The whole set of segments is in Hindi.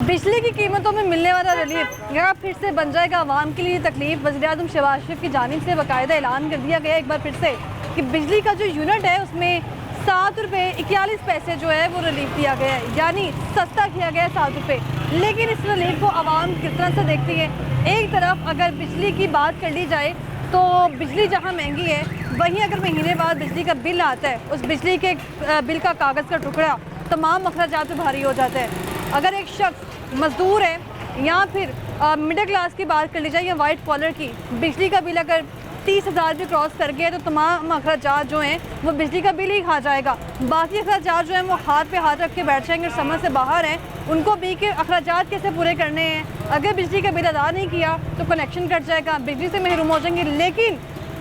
बिजली की कीमतों में मिलने वाला रिलीफ यहाँ फिर से बन जाएगा आवाम के लिए तकलीफ। वज़ीर-ए-आज़म शहबाज शरीफ की जानिब से बाकायदा ऐलान कर दिया गया एक बार फिर से कि बिजली का जो यूनिट है उसमें 7 रुपये 41 पैसे जो है वो रिलीफ दिया गया है, यानी सस्ता किया गया है 7 रुपये। लेकिन इस रिलीफ को आवाम किस तरह से देखती है? एक तरफ अगर बिजली की बात कर ली जाए तो बिजली जहाँ महंगी है, वहीं अगर महीने बाद बिजली का बिल आता है, उस बिजली के बिल का कागज़ का टुकड़ा तमाम अखराजात पे भारी हो जाता है। अगर एक शख्स मजदूर है या फिर मिडिल क्लास की बात कर ली जाए या वाइट कॉलर की, बिजली का बिल अगर 30,000 भी क्रॉस कर गया तो तमाम अखराजात जो हैं वो बिजली का बिल ही खा जाएगा। बाकी अखराजात जो हैं वो हाथ पे हाथ रख के बैठ जाएंगे, समझ से बाहर हैं, उनको भी के अखराजात कैसे पूरे करने हैं। अगर बिजली का बिल अदा नहीं किया तो कनेक्शन कट जाएगा, बिजली से महरूम हो जाएंगे। लेकिन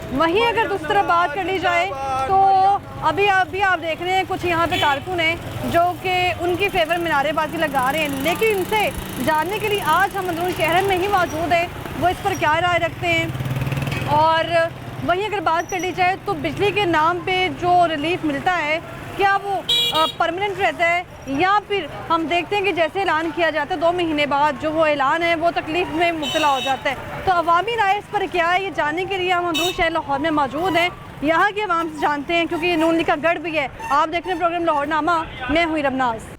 वहीं अगर दूसरी तरफ बात कर ली जाए तो अभी आप देख रहे हैं कुछ यहाँ पे कारकुन हैं जो कि उनकी फेवर में नारेबाजी लगा रहे हैं। लेकिन इनसे जानने के लिए आज हम अंदरून शहर में ही मौजूद हैं, वो इस पर क्या राय रखते हैं। और वहीं अगर बात कर ली जाए तो बिजली के नाम पे जो रिलीफ मिलता है क्या वो परमानेंट रहता है या फिर हम देखते हैं कि जैसे ऐलान किया जाता है 2 महीने बाद जो वो ऐलान है वो तकलीफ में मुब्तला हो जाता है। तो अवामी राय इस पर क्या है, ये जानने के लिए हम अंदरून शहर लाहौर में मौजूद हैं, यहाँ के अवाम से जानते हैं, क्योंकि ये नून लीग का गढ़ भी है। आप देख रहे हैं प्रोग्राम लाहौरनामा, मैं हुई रबनाज।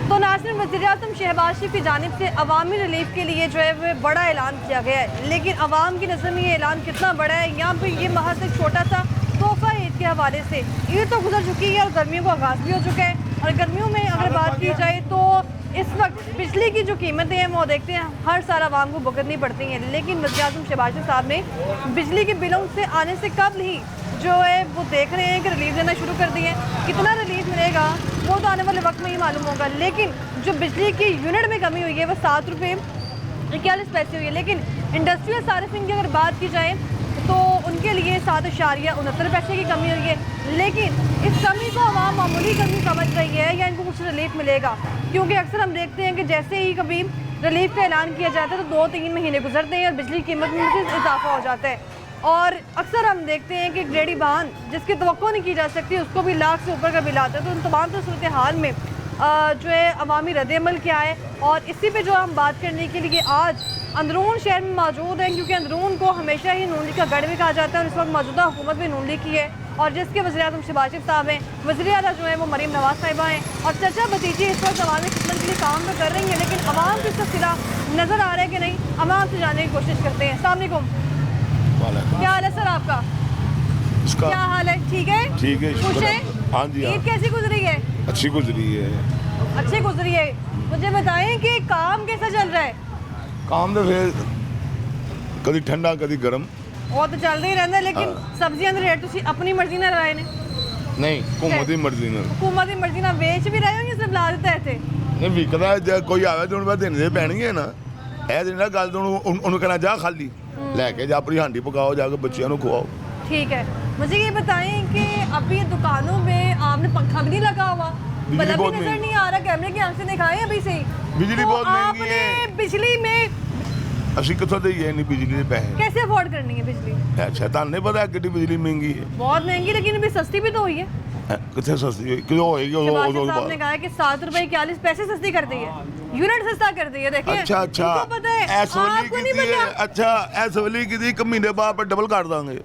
तो नाज़रीन, वज़ीर-ए-आज़म शहबाज शरीफ की जानिब से अवामी रिलीफ के लिए जो है वो बड़ा ऐलान किया गया है। लेकिन अवाम की नज़र में ये ऐलान कितना बड़ा है, यहाँ पर ये महज एक छोटा सा तोहफा ईद के हवाले से। ईद तो गुजर चुकी है और गर्मियों का आगाज़ भी हो चुका है। और गर्मियों में अगर बात की जाए तो इस वक्त बिजली की जो कीमतें हैं वो देखते हैं हर साल आवाम को भुगतनी पड़ती हैं। लेकिन वज़ीर-ए-आज़म शहबाज शरीफ साहब ने बिजली के बिलों से आने से कबल ही जो है वो देख रहे हैं कि रिलीफ देना शुरू कर दिए। कितना रिलीफ मिलेगा वो तो आने वाले वक्त में ही मालूम होगा। लेकिन जो बिजली की यूनिट में कमी हुई है वो 7 रुपये 41 पैसे हुई है। लेकिन इंडस्ट्रियल सार्फिन की अगर बात की जाए तो उनके लिए 7.69 पैसे की कमी हुई है। लेकिन इस कमी को आवाम मामूली कमी समझ रही है या इनको कुछ रिलीफ मिलेगा, क्योंकि अक्सर हम देखते हैं कि जैसे ही कभी रिलीफ का ऐलान किया जाता है तो 2-3 महीने गुजरते हैं और बिजली की कीमत में इजाफा हो जाता है। और अक्सर हम देखते हैं कि ग्रेडी बांध जिसकी तवक्को नहीं की जा सकती उसको भी लाख से ऊपर का बिल आता है। तो उन तमाम सूरत हाल में जो है अवामी रद्द-ए-अमल क्या है, और इसी पे जो हम बात करने के लिए आज अंदरून शहर में मौजूद हैं, क्योंकि अंदरून को हमेशा ही नून लीग का गढ़ भी कहा जाता है और इस वक्त मौजूदा हुकूमत भी नून लीग की है और जिसके वज़ीर-ए-आज़म शहबाज शरीफ साहब हैं, वज़ीर-ए-आला जो है वो मरीम नवाज़ साहिबा हैं और चचा भतीजी इस वक्त अवामी खिदमत के लिए काम तो कर रही हैं। लेकिन अवाम को इसका सिला नज़र आ रहा है कि नहीं, अवाम से जानने की कोशिश करते हैं। अस्सलाम वालेकुम, क्या हाल है सर आपका? क्या हाल है? ठीक है, ठीक है, खुश है? हाँ जी, ईद कैसी गुजरी है? अच्छी गुजरी है। अच्छी गुजरी है। मुझे बताएं कि काम कैसा चल रहा है? काम तो फिर कभी ठंडा कभी गर्म वो तो चल ही रहता है। लेकिन सब्जियां दे रेट तुसी अपनी मर्जी ना लाए ने? नहीं, हुकूमत की मर्जी ने। हुकूमत की मर्जी ना बेच भी रहे हो या सिर्फ ला देता है इत्थे? नहीं विकदा जे कोई आवे तो उन्हें देने पैणगे ना। ऐ दिन ना गल तो उन्होंने कहना जा खाली लेके जा अपनी हांडी पकाओ, जाके बच्चियों को खवाओ। ठीक है, मुझे ये बताएं कि अभी दुकानों में आपने पंखा भी नहीं लगा हुआ, बल्ब भी नजर नहीं आ रहा, कैमरे की आंख से दिखाएं अभी से ही। बिजली बहुत महंगी है। बिजली में ਅਸੀਂ ਕਿੱਥੋਂ ਦੇਈਏ ਨਹੀਂ बिजली ਦੇ पैसे? कैसे अफोर्ड करनी है बिजली? अच्छा ਤੁਹਾਨੂੰ नहीं पता कितनी बिजली महंगी है? बहुत महंगी, लेकिन अभी सस्ती भी तो हुई है। कितने सस्ती हुई? क्यों होएगी? शहबाज साहब ने कहा है कि 7 रुपए 41 पैसे सस्ती कर दी है, यूनिट सस्ता कर दी है। देखिए अच्छा अच्छा, पता है, आपको नहीं पता? अच्छा ऐस वाली की 1 महीने बाद डबल कर देंगे।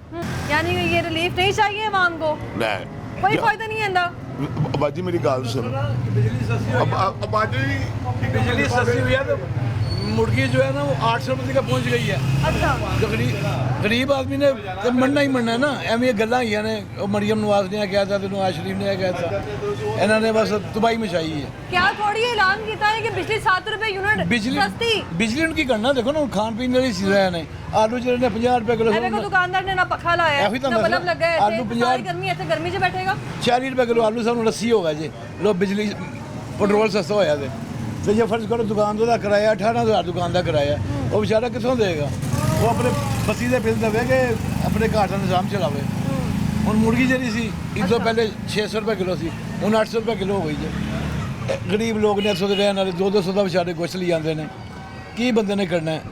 यानी ये रिलीफ नहीं चाहिए आवाम को, नहीं कोई फायदा नहीं है इंदा। बाजी मेरी गल सुन, बिजली सस्ती हुई है तो मुर्गी जो है ना वो 800 रुपये का पहुंच गई है। अच्छा, जो गरीब आदमी ने तो मरना ही मरना है ना। एवं गल्लां ही ने, मरियम नवाज ने कहा था, नवाज शरीफ ने कहा था, इन्होंने बस तबाही मचाई है। क्या थोड़ी ऐलान किया है कि बिजली 7 रुपए यूनिट सस्ती? बिजली उनकी करना देखो ना, खान पीने वाली चीज़ें ने। आलू जो ने 50 रुपए किलो, देखो दुकानदार ने ना पखा लाया है ना बल्ब लगा है, आलू 50 गर्मी ऐसे गर्मी से बैठेगा। 40 रुपए किलो आलू सानू लस्सी होगा जी। लो बिजली पेट्रोल सस्ता होया तो जे फर्ज करो दुकान का किराया 18,000 दुकान का किराया, वो बेचारा कितों देगा? वो अपने बसी के बिल देवे कि अपने घर का निजाम चलावे। ਹੁਣ ਮੁਰਗੀ ਜਿਹੜੀ ਸੀ ਇਹ ਤੋਂ ਪਹਿਲੇ 600 ਰੁਪਏ ਕਿਲੋ ਸੀ, ਹੁਣ 800 ਰੁਪਏ ਕਿਲੋ ਹੋ ਗਈ ਜੇ। ਗਰੀਬ ਲੋਕ ਨੇ ਇੱਥੋਂ ਦੇ ਰਹਿਣ ਵਾਲੇ 200 ਦਾ ਵਿਚਾਰੇ ਗੁੱਛ ਲਈ ਜਾਂਦੇ ਨੇ, ਕੀ ਬੰਦੇ ਨੇ ਕਰਨਾ ਹੈ?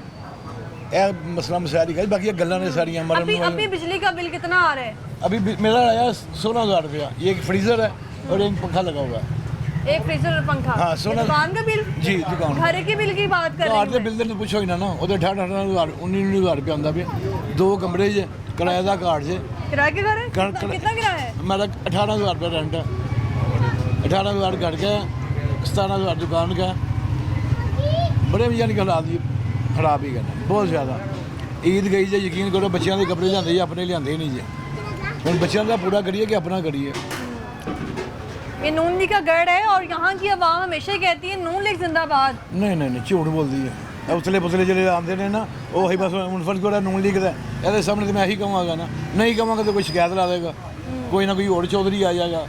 ਇਹ ਮਸਲਾ ਮਸਾਇਲ ਹੀ ਹੈ, बाकी ये गल्लां ने सारियां मरन अभी अभी बिजली का बिल कितना आ रहा है? अभी मेरा आया 16,000 रुपया, ये एक फ्रीजर है और एक पंखा लगा हुआ है। एक फ्रीजर और पंखा। हाँ, सोना- दुकान का बिल? जी दुकान घर के बिल की बात कर ਘਰ रही ਦੇ हूँ ਬਿੱਲ ਦੇ ਪੁੱਛੋ ਹੀ ਨਾ ਨਾ, ਉਹਦੇ 18,000 19,000 ਰੁਪਏ ਆਉਂਦਾ ਪਿਆ, 2 ਕਮਰੇ 'ਚ ਕਿਰਾਏ ਦਾ ਘਰ 'ਚ मैं। किराए के घर है? कितना किराया है? मेरा 18,000 रुपये रेंट है, 18,000 घर का, 17,000 दुकान का। बड़े यानी कि हालात जी खराब ही करना बहुत ज़्यादा। ईद गई जे यकीन करो बच्चों के कपड़े लियाते जी, अपने लियाते ही नहीं जे। हम बच्चों का पूरा करिए कि अपना करिए। ये नून लीग का गढ़ है और यहाँ की आवाम हमेशा ही कहती है नून लीग जिंदाबाद। नहीं नहीं नहीं झूठ बोलती है, उतले पुतले जो आते हैं ना वो ही बस मुनफल को नून लीग का ये सामने तो मैं यही कहूँगा ना, नहीं कहूँगा तो कोई शिकायत ला देगा, कोई ना कोई और चौधरी आ जाएगा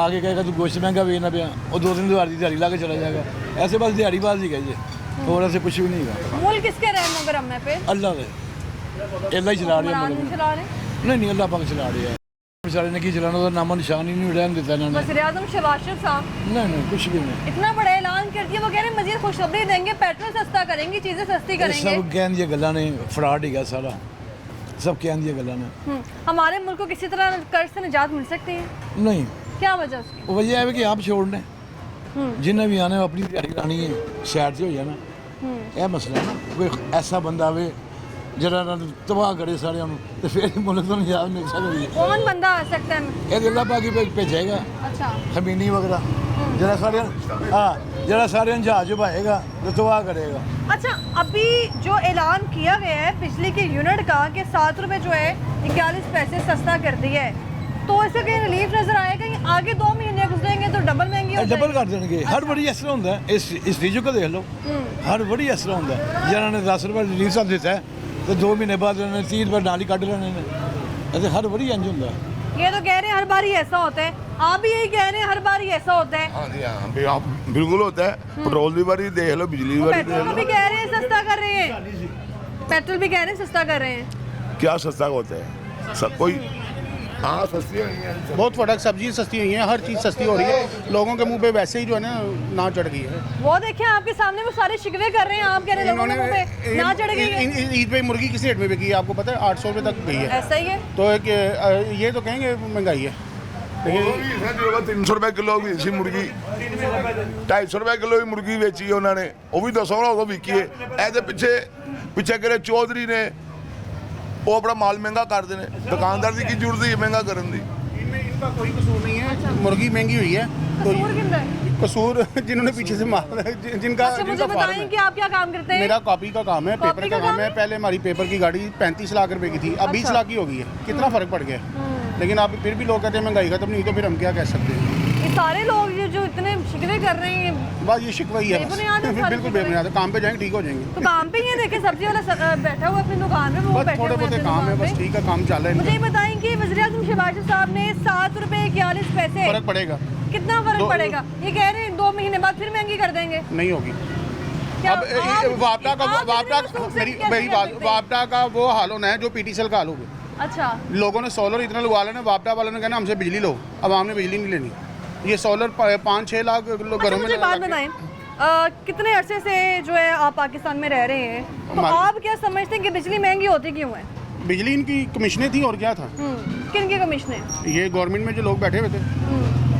आके कहेगा तू गोश्त महंगा बेचना पाया, और 2-3 हज़ार की दिहाड़ी ला के चला जाएगा। ऐसे बस दिहाड़ीबाज ही कहिए और ऐसे कुछ भी नहीं है। मुल्क किसके रहम गरम है पे? अल्लाह दे अल्लाह ही चला रहे हैं हुक्मरान मुल्क। नहीं चला रहे? नहीं अल्लाह पाक चला रहे हैं, बेचारे ने की चलाना, तो नामो निशान ही नहीं रहने देता इन्होंने। वज़ीर आज़म शहबाज शरीफ साहब नहीं कुछ भी नहीं। इतना बड़ा ऐलान कर दिया, वो कह रहे हैं मजीद खुशखबरी देंगे, पेट्रोल सस्ता करेंगे, चीजें सस्ती करेंगे। सब कहन दी गल्लां ने, फ्रॉड ही है सारा, सब कहन दी गल्लां ने। हमारे मुल्क को किसी तरह कर्ज से निजात मिल सकती है? नहीं क्या वजह उसकी? वजह है कि आप छोड़ने जिन्हें भी आने अपनी दिहाड़ी लानी है, शहर से हो जाना, यह मसला है ना। कोई ऐसा बंदा आवे जरा तबाह करे सारे तो फिर मुल्क तो निजात मिल सकती है। कौन बंदा आ सकता है? ये अल्लाह पाक ही भेजेगा, अच्छा खमीनी वगैरह जरा सारे, हाँ जरा सारे जहाज भाएगा तो तबाह करेगा। अच्छा, अभी जो ऐलान किया गया है बिजली के यूनिट का कि 7 रुपए जो है 41 पैसे सस्ता कर दिया है, तो इससे कहीं रिलीफ नजर आएगा? ये आगे 2 महीने गुजरेंगे तो डबल महंगी हो डबल जाएगी? कर देंगे। हर बड़ी इस तरह होता है, इस चीज़ को देख लो, हर बड़ी इस तरह होता है। जिन्होंने 10 रुपये रिलीफ सब देता है तो 2 महीने बाद उन्होंने 30 रुपये नाली काट लेने ने, ऐसे हर बड़ी इंज होता है। ये तो कह रहे हैं हर बार ही ऐसा होता है, आप भी यही कह रहे हैं हर बार ही ऐसा होता है। हाँ जी हाँ आप बिल्कुल होता है। पेट्रोल की बारी देख लो, बिजली की वो बारी देख पेट्रोल को भी लो, कह रहे हैं सस्ता कर रहे हैं, पेट्रोल भी कह रहे हैं सस्ता कर रहे हैं। क्या सस्ता होता है सब कोई। हाँ सस्ती हुई है, बहुत प्रोडक्ट सब्जी सस्ती हुई है, हर चीज़ सस्ती हो रही है, लोगों के मुंह पे वैसे ही जो है ना चढ़ गई है। वो देखें आपके सामने वो सारे शिकवे कर रहे हैं, आप कह रहे हैं लोगों के मुंह पे ना चढ़ गई है। ईद पे मुर्गी किस रेट में बिकी है आपको पता है? 800 रुपये तक गई है। ऐसा ही है। तो ये तो कहेंगे महंगाई है। वो भी है जो 300 रुपए किलो भी सी मुर्गी, 250 रुपए किलो भी मुर्गी बेची है उन्होंने, वो भी 200 को बिकी है। ऐसे पिछे करे चौधरी ने वो अपना माल महंगा कर देने, दुकानदार की जरूरत है महंगा करने की। इनका कोई कसूर नहीं है, मुर्गी महंगी हुई है तो कसूर किसका है? कसूर जिन्होंने पीछे से माल जिनका अच्छा, मुझे जिनका फार्म बताएं है। कि आप क्या काम करते हैं? मेरा कॉपी का काम है, कॉपी पेपर का का काम काम है। है? पहले हमारी पेपर की गाड़ी 35 लाख रुपए की थी, अब 20 अच्छा। लाख की हो गई है। कितना फर्क पड़ गया है? लेकिन आप फिर भी लोग कहते हैं महंगाई खत्म नहीं, तो फिर हम क्या कह सकते हैं? ये सारे लोग जो इतने शिकवे कर रहे हैं, बस ये शिकवा ही है, बस। बेबुनियाद है सारे बिल्कुल शिकवे। बेबुनियाद है। काम पे जाएंगे ठीक हो जाएंगे। तो काम पे ही है, देखे सब्जी वाला बैठा हुआ अपनी दुकान में, वो बस बैठे थोड़े हुए हैं बहुत अपनी काम है, दुकान बस पे। ठीक है, काम चल रहा है मुझे इनका। ये बताएं कि वज़ीर आज़म शहबाज शरीफ साहब ने 7 रुपए 41 पैसे, फर्क पड़ेगा कितना फर्क पड़ेगा? ये कह रहे हैं 2 महीने बाद फिर महंगी कर देंगे। नहीं होगी। क्या अब आप- वापटा आप कितने सूद से कैसे मेरी कर बात, सकते हैं? वापटा का वो हाल होना है जो पीटीसीएल का हाल होगा। अच्छा, लोगों ने सोलर इतना लगवा लेना, वापटा वालों ने कहना हमसे बिजली लो, आवाम ने बिजली नहीं लेनी। ये सोलर 5-6 लाख लोग अच्छा घरों में मुझे बात बताएं, कितने अरसे से जो है आप पाकिस्तान में रह रहे हैं, तो आप क्या समझते हैं कि बिजली महंगी होती क्यों है? बिजली इनकी कमिश्नें थी और क्या था। किन की कमीशन है? ये गवर्नमेंट में जो लोग बैठे हुए थे,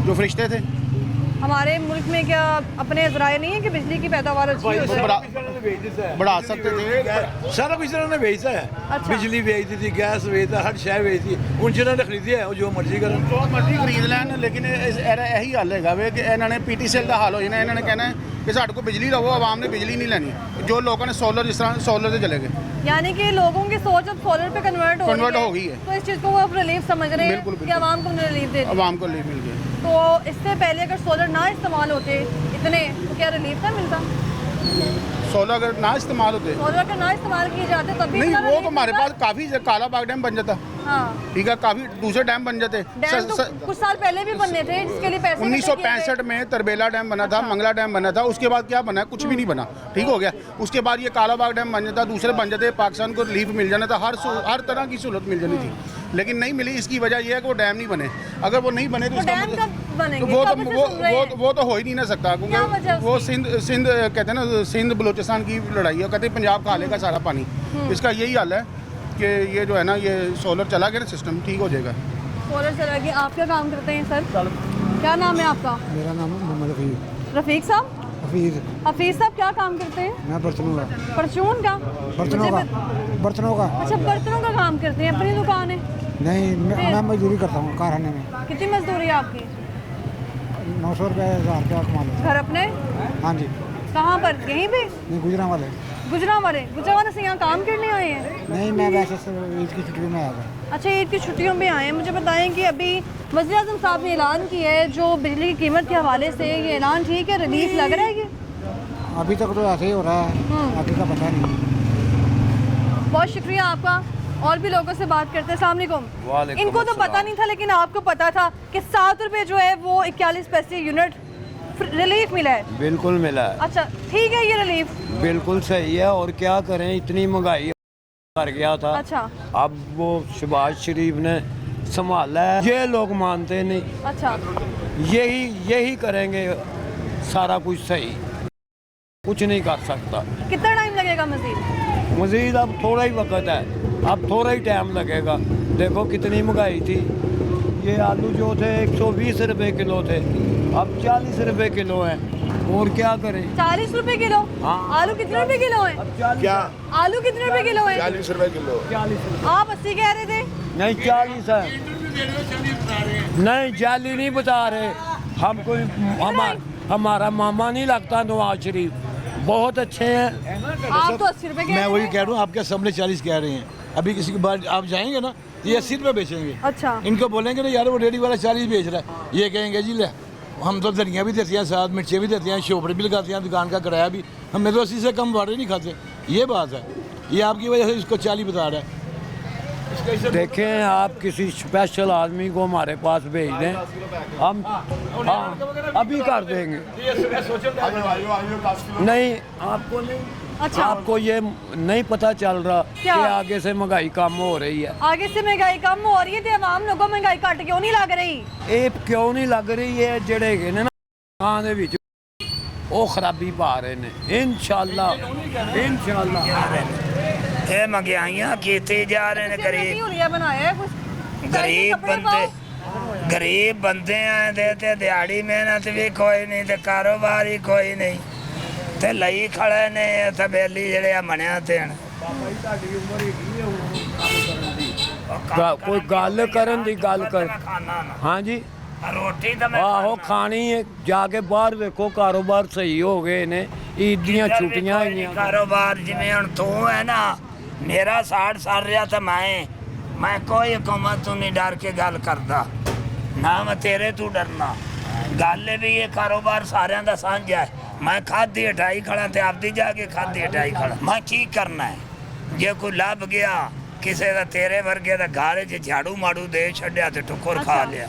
जो फरिश्ते थे, हमारे मुल्क में क्या अपने जराए नहीं है कि बिजली की पैदावार अच्छी हो जाए? बढ़ा सकते थे। सारा कुछ इन्होंने बेचता है, अच्छा। बिजली बेचती थी, गैस बेचता, हर शय बेचती, उन जिन्होंने खरीदी है वो जो मर्जी करें। जो मर्जी खरीद लैन, लेकिन यही हल है कि इन्होंने पीटीसीएल का हाल हो जाना। इन्होंने कहना है कि साढ़े को बिजली लवो, आवाम ने बिजली नहीं लेनी। जो लोगों ने सोलर, जिस तरह सोलर से चले गए, यानी कि लोगों की सोच अब सोलर पे कन्वर्ट हो गई है। तो इस चीज़ को वो अब रिलीफ समझ रहे हैं बिल्कुल, कि आवाम को रिलीफ दे दी। आवाम को मिल गया। तो इससे पहले अगर सोलर ना इस्तेमाल होते इतने, तो क्या रिलीफ ना मिलता? सोलर अगर ना इस्तेमाल होते, सोलर का ना इस्तेमाल किए जाते तब भी नहीं इतना वो relief तो हमारे मिलता? पास काफ़ी काला बाग डैम बन जाता, हाँ, ठीक है, काफ़ी दूसरे डैम बन जाते। डैम तो कुछ साल पहले भी बनने थे जिसके लिए पैसे 1965 में तरबेला डैम बना था, मंगला डैम बना था, उसके बाद क्या बना? कुछ भी नहीं बना, ठीक हो गया। उसके बाद ये काला बाग डैम बन जाता, दूसरे बन जाते, पाकिस्तान को रिलीफ मिल जाना था, हर तरह की सहूलत मिल जानी थी। लेकिन नहीं मिली। इसकी वजह यह है कि वो डैम नहीं बने। अगर वो नहीं बने तो वो इसका डैम मतलब कब बनेंगे? तो कब से सुन रहे हैं? वो तो हो ही नहीं ना सकता, क्या वजह क्योंकि वो उसकी? सिंध कहते हैं ना, सिंध बलूचिस्तान की लड़ाई है। कहते हैं पंजाब खा लेगा सारा पानी। इसका यही हल है कि ये जो है ना, ये सोलर चला गया ना, सिस्टम ठीक हो जाएगा। सोलर चला गया। आप क्या काम करते हैं सर? क्या नाम है आपका? मेरा नाम मोहम्मद रफ़ीक। रफीक साहब? हफीज़। हफीज साहब क्या काम करते हैं? मैं बर्तनों का परचून का? बर्तनों मुझे का बर्तनों का अच्छा, बर्तनों का काम करते हैं, अपनी दुकान है? नहीं, मैं मजदूरी करता हूँ कारखाने में। कितनी मजदूरी है आपकी? 900 रुपये 1000 रुपया कमा लेता घर अपने? हूँ। हाँ जी। कहाँ पर? यहीं पे? नहीं, गुजरांवाले। गुजरांवाले से यहाँ काम करने आए हैं? नहीं, मैं वैसे ईद की छुट्टी में आया था। अच्छा, ईद की छुट्टियों में आए हैं। मुझे बताएं कि अभी वज़ीर आज़म साहब ने ऐलान किया है जो बिजली की कीमत के हवाले से, ये ऐलान ठीक है? रिलीफ लग रहा है ये? अभी तक तो ऐसे ही हो रहा है, आगे का पता नहीं। बहुत शुक्रिया आपका। और भी लोगों से बात करते हैं। अस्सलाम वालेकुम। इनको तो पता नहीं था, लेकिन आपको पता था कि 7 रुपये जो है वो 41 पैसे यूनिट रिलीफ मिला है? बिल्कुल मिला है। अच्छा, ठीक है, ये रिलीफ बिल्कुल सही है। और क्या करें, इतनी महंगाई कर गया था। अच्छा अब वो शहबाज शरीफ ने संभाला है, ये लोग मानते नहीं। अच्छा, यही करेंगे सारा कुछ सही, कुछ नहीं कर सकता। कितना टाइम लगेगा मजीद? मजीद अब थोड़ा ही वक्त है, अब थोड़ा ही टाइम लगेगा। देखो कितनी महंगाई थी। ये आलू जो थे 120 रुपए किलो थे, अब 40 रुपए किलो हैं। और क्या करें? 40 रुपए किलो? हाँ। आलू कितने रुपए किलो है? क्या? आलू कितने रुपए किलो है? 40 रुपए किलो। 40 आप 80 कह रहे थे? नहीं, 40 है। नहीं, जाली नहीं बता रहे हम। कोई हमारा मामा नहीं लगता नवाज शरीफ, बहुत अच्छे हैं। आप तो 80 रुपए कह मैं रहे वही थे। कह रहा हूँ, आपके सामने 40 कह रहे हैं। अभी किसी के बाद आप जाएंगे ना, ये 80 रुपये बेचेंगे। अच्छा, इनको बोलेंगे ना यार वो रेडी वाला 40 बेच रहा है, ये कहेंगे जी ले हम तो धनिया भी देते हैं, साथ मिर्चें भी देते हैं, शोपड़े भी लगाते हैं, दुकान का किराया भी, हमें तो 80 से कम वाड़े नहीं खाते। ये बात है, ये आपकी वजह से इसको 40 बता रहा है। देखें, आप किसी स्पेशल आदमी को हमारे पास भेज दें, हम हाँ अभी कर देंगे। नहीं, आपको नहीं, अच्छा। आपको ये नहीं पता चल रहा कि क्या? आगे से महंगाई कम हो रही है। आगे से महंगाई कम हो रही है, तो आवाम लोगों महंगाई घट क्यों नहीं लग रही? ये क्यों नहीं लग रही है? ਜਿਹੜੇ ਹੈਗੇ ਨੇ ਨਾ ਕਾਂ ਦੇ ਵਿੱਚ ਉਹ ਖਰਾਬੀ ਪਾ ਰਹੇ ਨੇ। ਇਨਸ਼ਾਅੱਲਾ ਇਹ ਮੰਗਿਆਈਆਂ ਕੀਤੇ ਜਾ ਰਹੇ ਨੇ। नहीं हो रही है, बनाया है कुछ? ਗਰੀਬ कपड़े ਬੰਦੇ पाओ। ਗਰੀਬ ਬੰਦੇ ਆ ਤੇ ਦਿਹਾੜੀ ਮਿਹਨਤ ਵੀ ਕੋਈ ਨਹੀਂ ਤੇ ਕਾਰੋਬਾਰ ਹੀ ਕੋਈ ਨਹੀਂ ਤੇ ਲਈ ਖੜੇ ਨੇ ਤਬੇਲੀ ਜਿਹੜੇ ਆ ਮਣਿਆ ਤੇ ਹਨ। ਕੋਈ ਗੱਲ ਕਰਨ ਦੀ ਗੱਲ ਕਰ। ਹਾਂਜੀ, ਰੋਟੀ ਤਾਂ ਮੈਂ ਆਹੋ ਖਾਣੀ ਹੈ। ਜਾ ਕੇ ਬਾਹਰ ਵੇਖੋ, ਕਾਰੋਬਾਰ ਸਹੀ ਹੋ ਗਏ ਨੇ। ਈਦ ਦੀਆਂ ਛੁੱਟੀਆਂ ਆਈਆਂ। ਕਾਰੋਬਾਰ ਜਿਵੇਂ ਹੁਣ ਤੂੰ ਹੈ ਨਾ, ਮੇਰਾ 60 ਸਾਲ ਰਿਹਾ ਤਾਂ ਮੈਂ ਕੋਈ ਹਕੂਮਤ ਤੋਂ ਨਹੀਂ ਡਰ ਕੇ ਗੱਲ ਕਰਦਾ, ਨਾ ਮੈਂ ਤੇਰੇ ਤੋਂ ਡਰਨਾ। ਗੱਲ ਇਹ ਵੀ ਇਹ ਕਾਰੋਬਾਰ ਸਾਰਿਆਂ ਦਾ ਸਾਂਝਾ ਹੈ। ਮੈਂ ਖਾਧੀ ਹਟਾਈ ਖੜਾ ਤੇ ਆਪਦੀ ਜਾ ਕੇ ਖਾਧੀ ਹਟਾਈ ਖੜਾ। ਮੈਂ ਕੀ ਕਰਨਾ ਹੈ? ਜੇ ਕੋਈ ਲੱਭ ਗਿਆ ਕਿਸੇ ਦਾ ਤੇਰੇ ਵਰਗੇ ਦਾ ਘਰ 'ਚ ਝਾੜੂ ਮਾੜੂ ਦੇ ਛੱਡਿਆ ਤੇ ਟੁੱਕਰ ਖਾ ਲਿਆ,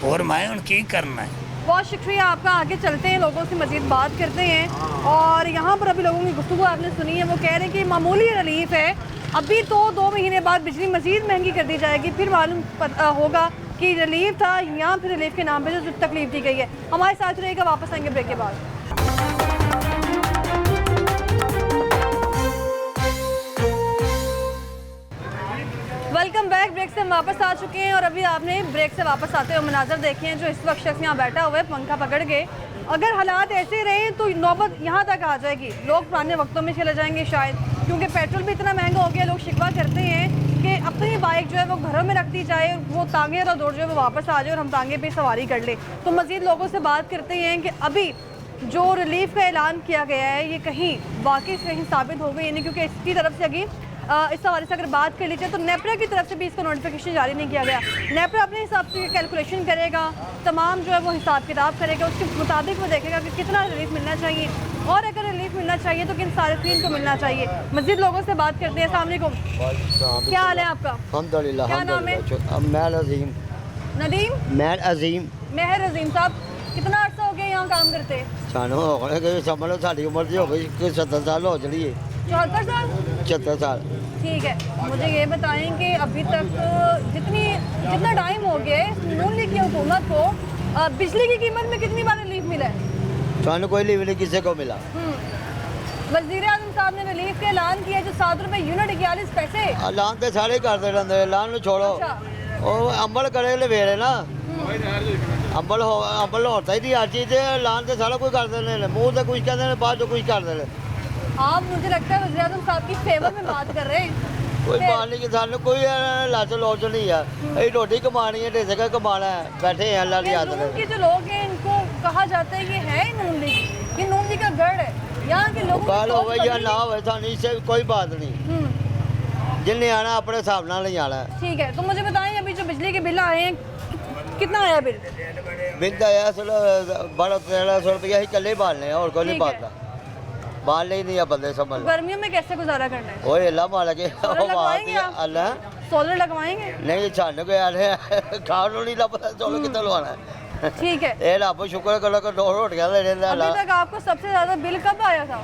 और मैं उन की करना है। बहुत शुक्रिया आपका। आगे चलते हैं, लोगों से मजीद बात करते हैं। और यहाँ पर अभी लोगों की गुफ्तगू आपने सुनी है, वो कह रहे हैं कि मामूली रिलीफ है, अभी तो 2 महीने बाद बिजली मजीद महंगी कर दी जाएगी, फिर मालूम होगा कि रिलीफ था या फिर रिलीफ के नाम पर जो तकलीफ दी गई है। हमारे साथ रहेगा, वापस आएंगे ब्रेक के बाद। Welcome back. ब्रेक से हम वापस आ चुके हैं और अभी आपने ब्रेक से वापस आते हुए मनाजर देखे हैं जो इस वक्त शख्स यहाँ बैठा हुआ है पंखा पकड़ के। अगर हालात ऐसे रहे तो नौबत यहाँ तक आ जाएगी, लोग पुराने वक्तों में चले जाएंगे शायद, क्योंकि पेट्रोल भी इतना महंगा हो गया। लोग शिकवा करते हैं कि अपनी बाइक जो है वो घरों में रख दी जाए, वो टांगे और दौड़ जो है वो वापस आ जाए और हम टांगे पे सवारी कर ले। तो मज़ीद लोगों से बात करते हैं कि अभी जो रिलीफ का ऐलान किया गया है ये कहीं वाकई कहीं साबित हो गई, यानी क्योंकि इसकी तरफ से अभी इस हवाले से अगर बात कर लीजिए तो नेपरा की तरफ से भी इसका नोटिफिकेशन जारी नहीं किया गया। नेपरा अपने हिसाब से कैलकुलेशन करेगा, तमाम जो है वो हिसाब किताब करेगा, उसके मुताबिक वो देखेगा कि कितना रिलीफ मिलना चाहिए और अगर रिलीफ मिलना चाहिए तो किन सारिफीन को मिलना चाहिए। मज़ीद लोगों से बात करते हैं। अस्सलाम वालेकुम, क्या हाल है आपका? अल्हम्दुलिल्लाह। क्या नाम है? महर अजीम। नदीम? महर अजीम। महर अजीम साहब, कितना अर्सा हो गया यहाँ काम करते? सानू हो गए कि समझ लो साड़ी उम्र हो गई 70 साल हो चली है। 74 साल? 76 साल। ठीक है, मुझे ये बताएं कि अभी तक जितना टाइम हो गया है नून लीग की हुकूमत को बिजली की कीमत में कितनी बार रिलीफ मिला है? सानू कोई रिलीफ नहीं किसी को मिला। वज़ीर आज़म साहब ने रिलीफ का ऐलान किया जो 7 रुपए यूनिट 41 पैसे। ऐलान तो सारे ही करते रहते, ऐलान ਨੂੰ छोड़ो। अच्छा। ਉਹ ਅੰਬਲ ਕਰੇ ਲਵੇਰੇ ਨਾ ਅੰਬਲ ਹੋਤਾ ਹੀ ਨਹੀਂ ਹਰ ਚੀਜ਼ ਤੇ ਐਲਾਨ ਤੇ ਸਾਰਾ ਕੁਝ ਕਰਦੇ ਨੇ ਮੂੰਹ ਤੇ ਕੁਝ ਕਹਿੰਦੇ ਨੇ ਬਾਅਦ ਚੋਂ ਕੁਝ ਕਰਦੇ ਨੇ आप मुझे लगता है वज़ीर आज़म साहब की फेवर में बात कर रहे हैं। ਕੋਈ ਬਾਤ ਨਹੀਂ ਕਿ ਸਾਨੂੰ ਕੋਈ ਲਾਚ ਲੋਚ नहीं है। ਅਸੀਂ ਰੋਟੀ ਕਮਾਣੀ ਹੈ ਢੇਸੇ ਕਾ ਕਮਾਣਾ है बैठे हैं अल्लाह की ये याद नून में। के जो लोग हैं इनको कहा जाता है ये है ही नून लीग, ये नून लीग का गढ़ है। यहाँ के लोगों की ਗੱਲ सोच ਹੋਵੇ ਜਾਂ बदली- ਨਾ ਹੋਵੇ ਸਾਨੂੰ इससे कोई बात नहीं। हम्म, जिन्हें आना अपने हिसाब ਨਾਲ नहीं आना। ठीक है, तो मुझे बताएं अभी जो बिजली के बिल आए हैं कितना आया बिल? बिल आया 1200 रुपया ही कल ही बालने और कोई नहीं ठीक है। बालना बाल ही नहीं है बंदे समझ लो। गर्मियों में कैसे गुजारा करना है? ओए अल्लाह मालिक सोलर लगवाएंगे आप? अल्लाह सोलर लगवाएंगे? नहीं छान के आ रहे खान नहीं लभदा चलो कितना लवाना है। ठीक है, ए रब शुक्र करो कि 2 रोटियां दे देंदा अभी अल्लाह। तक आपको सबसे ज्यादा बिल कब आया था?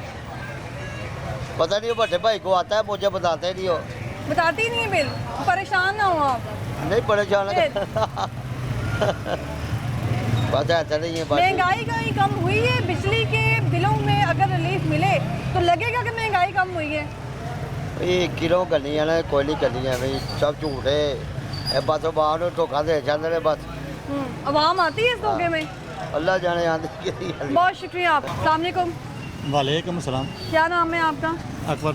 पता नहीं वो बड़े भाई को आता है मुझे बताते नहीं हो। बताती ही नहीं है बिल, परेशान ना हो आप। नहीं परेशान फिर? पता ऐसा नहीं है बात। महंगाई कहीं कम हुई है? बिजली के बिलों में अगर रिलीफ मिले तो लगेगा कि महंगाई कम हुई है? ये किलो करनी है ना कोई नहीं करनी है भाई सब झूठ है। ए बस बाहर धोखा दे जाते हैं बस। अवाम आती है इस धोखे में? अल्लाह जाने आती किसी बहुत शुक्रिया आप। अस्सलाम वालेकुम। वालेकुम सलाम। क्या नाम है आपका? अकबर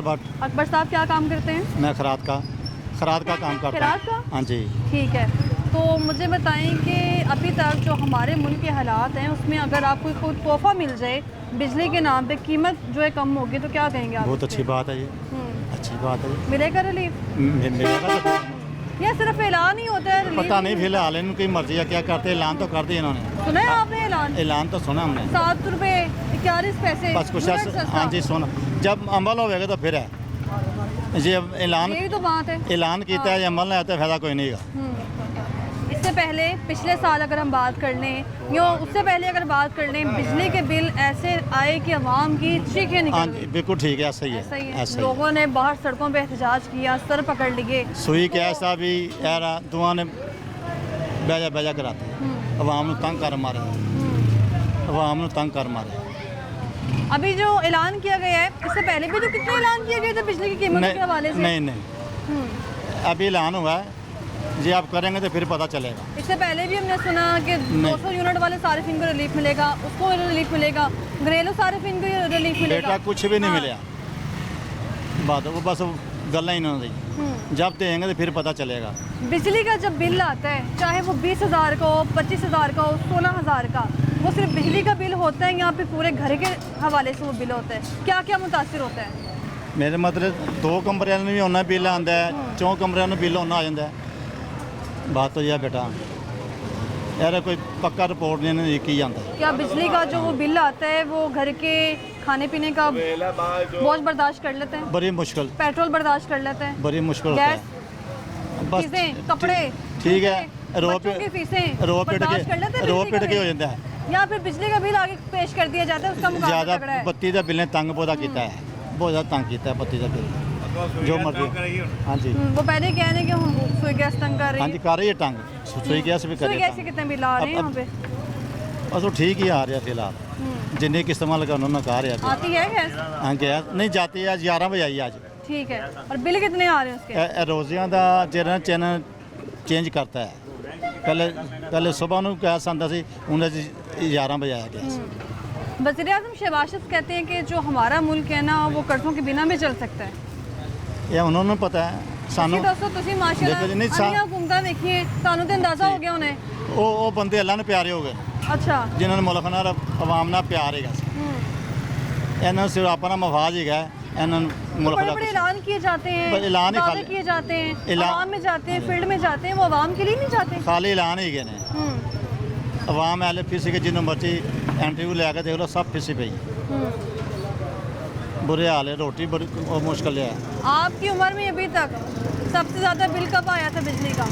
भट्ट। अकबर साहब क्या काम करते हैं? मैं खराद का काम करता खराद का? हाँ जी। ठीक है, तो मुझे बताएं कि अभी तक जो हमारे मुल्क के हालात हैं उसमें अगर आपको कोई तोहफा मिल जाए बिजली के नाम पे कीमत जो है कम होगी तो क्या कहेंगे आप? बहुत उस अच्छी पे? बात है ये, अच्छी बात है ये। मिलेगा रिलीफ मिलेगा तो या सिर्फ ऐलान ही होता है? रिलीफ पता नहीं फिलहाल इनकी मर्जी है क्या करते हैं। ऐलान तो कर दिया इन्होंने। सुना है आपने ऐलान? ऐलान तो सुना हमने 7 रुपए 41 पैसे बस कुछ यूनिट ऐसा। सस्ता। हाँ जी सुना जब अमल होगा तो फिर है ये ऐलान यही तो बात है। ऐलान किया है अमल नहीं आता फायदा कोई नहीं है। इससे पहले पिछले साल अगर हम बात कर लें या उससे पहले अगर बात कर लें बिजली के बिल ऐसे आए कि अवाम की चीखें हाँ निकल जी गई। बिल्कुल ठीक है ऐसा ही ऐसा ही है है, ऐसा ही है। लोगों ने बाहर सड़कों पे एहतजाज किया, सर पकड़ लिए। सुई के ऐसा भी यार दुआ ने बैजा कराते अवाम तंग कर मारे अवाम तंग कर मारे। अभी जो ऐलान किया गया है इससे पहले भी तो कितने ऐलान किए गए थे बिजली की कीमत के हवाले से? नहीं अभी ऐलान हुआ है जी आप करेंगे तो फिर पता चलेगा। इससे पहले भी हमने सुना कि 200 यूनिट वाले सारिफिन को रिलीफ मिलेगा, उसको रिलीफ मिलेगा, घरेलू सारिफिन को रिलीफ मिलेगा। बेटा कुछ भी नहीं हाँ। मिला बात वो बस गल्ला ही नहीं दी जब देंगे तो फिर पता चलेगा। बिजली का जब बिल आता है चाहे वो 20,000 का हो, 25,000 का हो, 16,000 का, वो सिर्फ बिजली का बिल होता है यहाँ पे पूरे घर के हवाले से वो बिल होता है? क्या क्या मुतासिर होता है? मेरे मतलब 2 कमरे में भी उन्ना बिल आता है 4 कमरे में बिल उन्ना आ जाता है। बात तो यह बेटा यार कोई पक्का रिपोर्ट नहीं की जाता है। क्या बिजली का जो वो बिल आता है वो घर के खाने पीने का बोझ बर्दाश्त कर लेते हैं? बड़ी मुश्किल पेट्रोल बर्दाश्त कर लेते हैं? बड़ी मुश्किल होता गैस, है चीजें, कपड़े, ठीक है जूते, रो बच्चों की फीसें रो बर्दाश्त कर लेते हैं बिजली का के हो बिल? जाता है। या फिर बिजली का बिल आगे पेश कर दिया जाता है उसका मुकाबला ज़्यादा तगड़ा है? बत्ती का बिल ने तंग बहुत किया है बहुत ज़्यादा तंग किया है बत्ती का बिल जो मर्जी। हाँ जी वो पहले कह रहे हैं कि हम सुई गैस तंग कर रही हाँ है। जी कर रही है तंग सुई गैस भी कर सुई रही गैस के है कितने बिल आ रहे हैं यहाँ पे? बस वो ठीक ही आ रहा है फिलहाल जिन्हें कि इस्तेमाल करना उन्होंने कहा रहा है। आती है गैस? हाँ गैस नहीं जाती है आज 11 बजे आई आज ठीक है, और बिल कितने आ रहे हैं उसके? रोजियां का चैनल चेंज करता है पहले सुबह ਨੂੰ गैस आंदा सी ਹੁਣ 11 बजे आया गैस। वज़ीर आज़म शहबाज शरीफ कहते हैं कि जो हमारा मुल्क है ना वो कर्जों के बिना भी चल सकता है। ਇਹ ਉਹਨਾਂ ਨੂੰ ਪਤਾ ਹੈ ਸਾਨੂੰ ਤੁਸੀਂ ਦੱਸੋ, ਤੁਸੀਂ ਮਾਸ਼ਾਅੱਲਾ ਦੇਖੋ ਜੀ, ਨਹੀਂ ਸਾ- ਅਨੀਆਂ ਹੁਕੂਮਤਾਂ ਦੇਖੀਏ, ਤੁਹਾਨੂੰ ਤੇ ਅੰਦਾਜ਼ਾ ਹੋ ਗਿਆ ਹੋਣਾ। ਉਹ ਬੰਦੇ ਅੱਲਾ ਨੂੰ ਪਿਆਰੇ ਹੋ ਗਏ ਅੱਛਾ। ਜਿਨ੍ਹਾਂ ਨੂੰ ਮੁਲਕ ਨਾਲ ਆਵਾਮ ਨਾਲ ਪਿਆਰ ਹੈਗਾ ਸੀ ਇਹਨਾਂ ਨੂੰ ਸਿਰਫ ਆਪਣਾ ਮਫਾਦ ਹੈਗਾ ਇਹਨਾਂ ਨੂੰ ਮੁਲਕ बड़े ਦਾ बड़े कुछ- ऐलान किए जाते हैं, बस ऐलान ही दावे खाली- किए जाते हैं, ऐलान- आवाम में जाते हैं, फील्ड में जाते हैं, वो आवाम के लिए नहीं जाते। ਖਾਲੀ ਐਲਾਨ ਹੀ ਹੈਗੇ ਨੇ ਆਵਾਮ ਐਲੇ ਫਿਸੀ ਕੇ ਜਿੰਨੂੰ ਮਰਜ਼ੀ ਇੰਟਰਵਿਊ ਲੈ ਕੇ ਦੇਖ ਲਓ ਸਭ ਫਿਸੀ ਪਈ बुरे हाल है रोटी बड़ी और मुश्किल है। आपकी उम्र में अभी तक सबसे ज़्यादा बिल कब आया था बिजली का?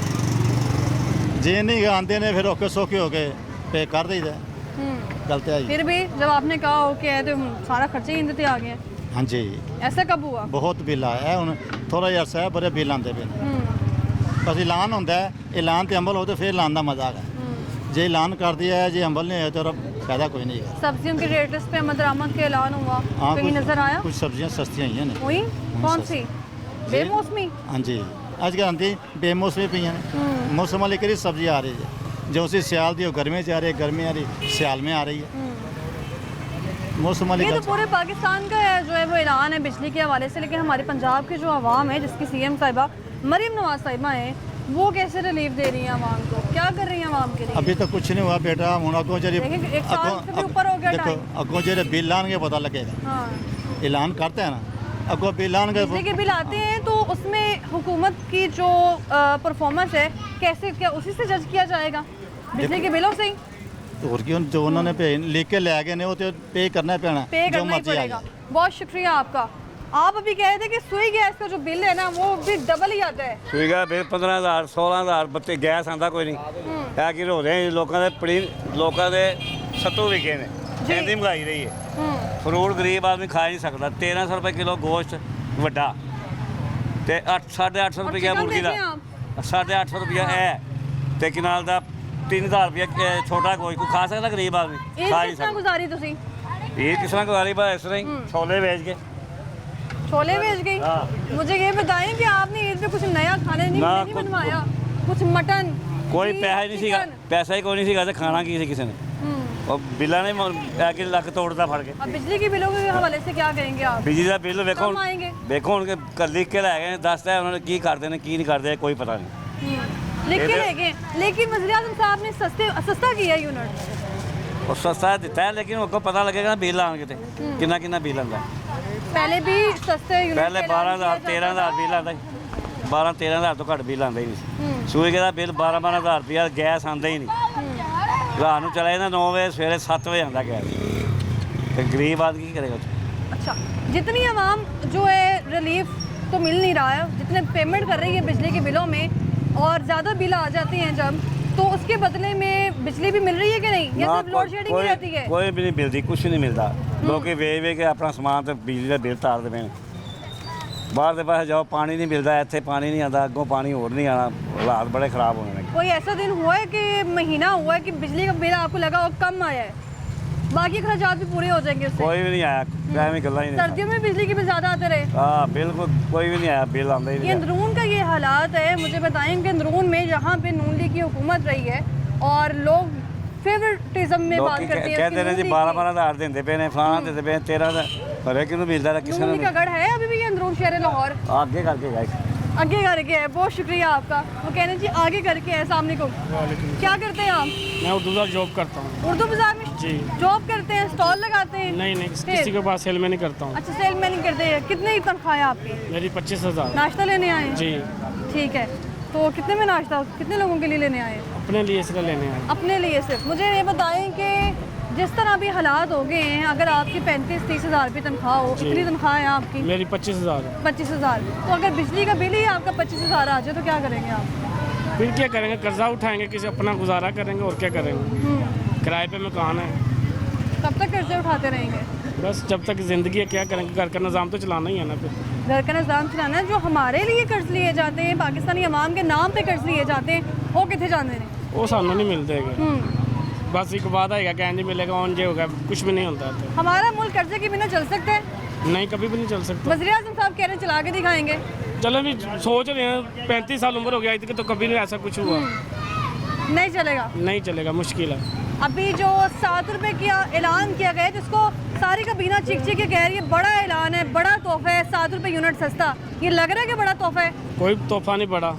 जे नहीं आते ने फिर औखे सौखे हो गए पे कर दी गलत है जी। फिर भी जब आपने कहा हो कि है तो सारा खर्चे ही इनते आ गए हैं। हाँ जी ऐसा कब हुआ? बहुत बिल आया है ਹੁਣ ਥੋੜਾ ਜਿਹਾ ਅਰਸਾ ਹੈ ਬੜੇ ਬਿਲ ਆਉਂਦੇ ਪਏ ਨੇ ਬਸ ਐਲਾਨ ਹੁੰਦਾ ਹੈ ਐਲਾਨ ਤੇ ਅਮਲ ਹੋ ਤੇ ਫਿਰ ਐਲਾਨ ਦਾ ਮਜ਼ਾਕ ਹੈ ਜੇ ਐਲਾਨ ਕਰ ਦਿया है ਜੇ अमल नहीं है तो फायदा कोई नहीं है सब्जियों के रेट पे आमद दरामद का ऐलान हुआ, हाँ कहीं नजर आया? कुछ सब्जियां सस्ती आई हैं हुई? कौन सी? बेमौसमी? हाँ जी ਅੱਜ ਕੱਲ੍ਹ ਆਂਦੀ ਬੇਮੌਸਮੀ ਪਈਆਂ ਨੇ ਮੌਸਮ ਵਾਲੀ ਕਿਹੜੀ ਸਬਜ਼ੀ ਆ ਰਹੀ ਹੈ ਜੋ ਅਸੀਂ ਸਿਆਲ ਦੀ ਉਹ ਗਰਮੀ 'ਚ ਆ ਰਹੀ ਹੈ ਗਰਮੀ आ रही सियाल में आ रही है मौसम वाली ये तो पूरे पाकिस्तान का है जो है वो ऐलान है बिजली के हवाले से, लेकिन हमारे पंजाब की जो आवाम है जिसकी सीएम साहिबा मरीम नवाज साहिबा हैं वो कैसे रिलीफ दे रही हैं आवाम को, क्या कर रही हैं आवाम के लिए? अभी तक कुछ नहीं हुआ बेटा ਹੁਣ ਅੱਗੋਂ ਜਿਹੜੀ लेकिन एक साल से भी ऊपर हो गया देखो टाइम। ਅੱਗੋਂ ਜਿਹੜੇ ਬਿੱਲ ਆਣਗੇ ਪਤਾ ਲੱਗੇਗਾ हाँ, ऐलान करते हैं ना ਅੱਗੋਂ ਬਿੱਲ ਆਣਗੇ बिजली के बिल आते हैं तो उसमें हुकूमत की जो परफॉर्मेंस है कैसे, क्या उसी से जज किया जाएगा बिजली के बिलों से ही? ਹੋਰ ਕੀ ਹੁਣ ਜੋ ਉਹਨਾਂ ਨੇ ਲਿਖ ਕੇ ਲੈ ਗਏ ਨੇ ਉਹ ਤੇ ਪੇ ਕਰਨਾ ਪੈਣਾ पे ਜੋ करना ही ਮਰਜ਼ੀ ਆ पड़ेगा। ਜਾਏ बहुत शुक्रिया आपका। आप अभी कह रहे थे कि सुई गैस का जो बिल है ना वो भी डबल ही आता है। ਸੂਈਗਾ ਬਿੱਲ 15000 16000 ਬੱਤੀ ਗੈਸ ਆਂਦਾ ਕੋਈ ਨਹੀਂ ਇਹ ਕੀ ਹੋ ਰਿਹਾ ਲੋਕਾਂ ਦੇ ਲੋਕਾਂ ਦੇ ਸੱਤੂ ਵਿਕੇ ਨੇ ਇੰਨੀ ਮਹਿੰਗਾਈ ਰਹੀ ਹੈ ਫਰੂਟ ਗਰੀਬ ਆਦਮੀ ਖਾ ਨਹੀਂ ਸਕਦਾ 1300 ਰੁਪਏ ਕਿਲੋ ਗੋਸ਼ਤ ਵੱਡਾ ਤੇ 850 ਰੁਪਏ चिकन ਮੁਰਗੀ ਦਾ देखें आप। 850 ਰੁਪਏ ਹੈ ਤੇ ਕਿਨਾਲ ਦਾ 3000 ਰੁਪਏ ਛੋਟਾ ਗੋਸ਼ਤ ਕੋਈ ਖਾ ਸਕਦਾ ਗਰੀਬ ਆਦਮੀ ईद ਖਾ किस ਨਹੀਂ तरह ਸਕਦਾ गुजारी तुसी? ਇਹ ਕਿਸ ਤਰ੍ਹਾਂ ਗੁਜ਼ਾਰੀ ਬਾ ਇਸ ਤਰ੍ਹਾਂ ਹੀ ਛੋਲੇ ਵੇਚ ਕੇ छोले बेच गई? हाँ। मुझे ये बताएं कि आपने ईद पे कुछ नया खाने नहीं ना, नहीं कुछ- बनवाया? कुछ मटन ਕੋਈ घी, ਪੈਸਾ ਹੀ ਨਹੀਂ ਸੀਗਾ चिकन? ਪੈਸਾ ਹੀ ਕੋਈ ਨਹੀਂ ਸੀਗਾ ਤੇ ਖਾਣਾ ਕੀ ਸੀ ਕਿਸੇ ਨੇ ਉਹ ਬਿੱਲਾਂ ਨੇ ਆ ਕੇ ਲੱਕ ਤੋੜਦਾ ਫੜ ਕੇ अब बिजली के बिलों के हवाले से क्या करेंगे आप? ਬਿਜਲੀ ਦਾ ਬਿੱਲ ਵੇਖੋ कम आएंगे? ਵੇਖੋ ਹੁਣ ਕਿ ਲਿਖ ਕੇ ਲੈ ਗਏ ਨੇ, ਦੱਸਦਾ ਹੈ ਉਹਨਾਂ ਨੇ ਕੀ ਕਰਦੇ ਨੇ ਕੀ ਨਹੀਂ ਕਰਦੇ ਕੋਈ ਪਤਾ ਨਹੀਂ लिख के ये- ले गए, लेकिन वज़ीर आज़म साहब ने सस्ता किया यूनिट। ਉਹ ਸਸਤਾ ਦਿੱਤਾ ਹੈ ਲੇਕਿਨ ਉਹ ਪਤਾ ਲੱਗੇਗਾ ਨਾ ਬਿੱਲ ਆਣਗੇ ਤੇ ਕਿੰਨਾ ਕਿੰਨਾ ਬਿੱਲ ਆਉਂਦਾ पहले भी सस्ते यूनिट ਪਹਿਲੇ का ऐलान 12000 किया जाता 13000 ਬਿੱਲ ਆਉਂਦਾ 12 13000 ਤੋਂ ਘੱਟ ਬਿੱਲ ਆਉਂਦਾ ਹੀ ਨਹੀਂ ਸੂਏ ਦਾ ਬਿੱਲ 12-12000 ਰੁਪਇਆ ਗੈਸ ਆਉਂਦਾ ਹੀ ਨਹੀਂ ਰਾਤ ਨੂੰ ਚਲਾ ਜਾਂਦਾ 9 ਵਜੇ ਸਵੇਰੇ 7 ਵਜੇ ਆਉਂਦਾ ਗੈਸ ਤੇ ਗਰੀਬ ਆਦਮੀ ਕੀ ਕਰੇਗਾ अच्छा, जितनी आवाम जो है रिलीफ तो मिल नहीं रहा है, जितने पेमेंट कर रही है बिजली के बिलों में और ज़्यादा बिल आ जाते हैं जब, तो उसके बदले में बिजली भी मिल रही है कि नहीं, या सिर्फ लोड शेडिंग ही रहती है? ਕੋਈ ਵੀ ਨਹੀਂ ਮਿਲਦੀ ਕੁਝ ਨਹੀਂ ਮਿਲਦਾ ਲੋਕੀ ਵੇਚ ਵੇਚ ਕੇ ਆਪਣਾ ਸਮਾਨ ਤੇ ਬਿਜਲੀ ਦਾ ਬਿੱਲ ਤਾਰਦੇ ਪਏ ਨੇ ਬਾਹਰ ਦੇ ਪਾਸੇ ਜਾਓ ਪਾਣੀ ਨਹੀਂ ਮਿਲਦਾ ਇੱਥੇ ਪਾਣੀ ਨਹੀਂ ਆਉਂਦਾ ਅੱਗੋਂ ਪਾਣੀ ਹੋਰ ਨਹੀਂ ਆਣਾ ਹਾਲਾਤ ਬੜੇ ਖਰਾਬ ਹੋਣੇ ਨੇ कोई ऐसा दिन हुआ है कि महीना हुआ है कि बिजली का बिल आपको लगा और कम आया है, बाकी खर्चात भी पूरे हो जाएंगे उससे? ਕੋਈ ਵੀ ਨਹੀਂ ਆਇਆ ਐਵੇਂ ਗੱਲਾਂ ਹੀ ਨਹੀਂ सर्दियों में बिजली के बिल ज़्यादा आते रहे? हाँ बिल्कुल कोई भी नहीं आया बिल आंदा ही ये नहीं अंदरून का ये हालात है, मुझे बताएं कि अंदरून में जहाँ पे नून लीग की हुकूमत रही है और लोग फेवरेटिज्म में बात लोग करते हैं कहते हैं जी 12-12 ਦਿੰਦੇ ਪਏ ਨੇ ਫਲਾਣਾ ਦਿੰਦੇ ਪਏ 13 ਦਾ ਹਰੇ ਕਿਨੂੰ ਮਿਲਦਾ ਤਾਂ ਕਿਸੇ नून ਨੂੰ लीग का गढ़ है अभी भी ये अंदरून शहर लाहौर ਅੱਗੇ ਕਰਕੇ ਗਾਇਸ आगे करके है। बहुत शुक्रिया आपका। वो कहने जी आगे करके है। अस्सलाम वालेकुम। क्या करते हैं आप? मैं उर्दू का जॉब करता हूँ। उर्दू बाजार में जी। जॉब करते हैं, स्टॉल लगाते हैं? नहीं नहीं फिर? किसी के पास सेल में नहीं करता हूँ। अच्छा, सेल मैन करते हैं। कितने की तनख्वाह है आपकी? मेरी 25,000। नाश्ता लेने आए हैं? जी ठीक है, तो कितने में नाश्ता कितने लोगों के लिए लेने आए हैं? अपने लिए इसलिए लेने आए। अपने लिए सिर्फ। मुझे ये बताएं कि जिस तरह अभी हालात हो गए हैं, अगर आपकी 35-30 हज़ार रुपये तनख्वाह हो, जी। कितनी तनख्वाह है आपकी? मेरी 25,000। 25,000। तो अगर बिजली का बिल ही आपका 25,000 आ जाए तो क्या करेंगे आप? फिर क्या करेंगे, कर्जा उठाएंगे, किसी अपना गुजारा करेंगे और क्या करेंगे। किराए पे मकान है, कब तक कर्जे उठाते रहेंगे? बस जब तक ज़िंदगी है क्या करेंगे, घर का निज़ाम तो चलाना ही है ना। फिर घर का निज़ाम चलाना है। जो हमारे लिए कर्ज लिए जाते हैं, पाकिस्तानी अवाम के नाम पे कर्ज लिए जाते हैं, वो कितने जाते हैं? वो सानू नहीं मिलते है, बस एक वादा है क्या नहीं मिलेगा ऑन जे होगा, कुछ भी नहीं होता है। हमारा मुल्क कर्जे के बिना चल सकता है? नहीं कभी भी नहीं चल सकता। वज़ीर आज़म साहब कह रहे हैं चला के दिखाएंगे। चलो भी सोच रहे हैं, 35 साल उम्र हो गया थी तो कभी नहीं ऐसा कुछ हुआ। नहीं चलेगा? नहीं चलेगा, मुश्किल है। अभी जो 7 रुपए का ऐलान किया गया है, जिसको सारी कबीना चीख चीख के कह रही है बड़ा ऐलान है, बड़ा तोहफा है, 7 रुपए यूनिट सस्ता, ये लग रहा है कि बड़ा तोहफा है? कोई तोहफा नहीं पड़ा,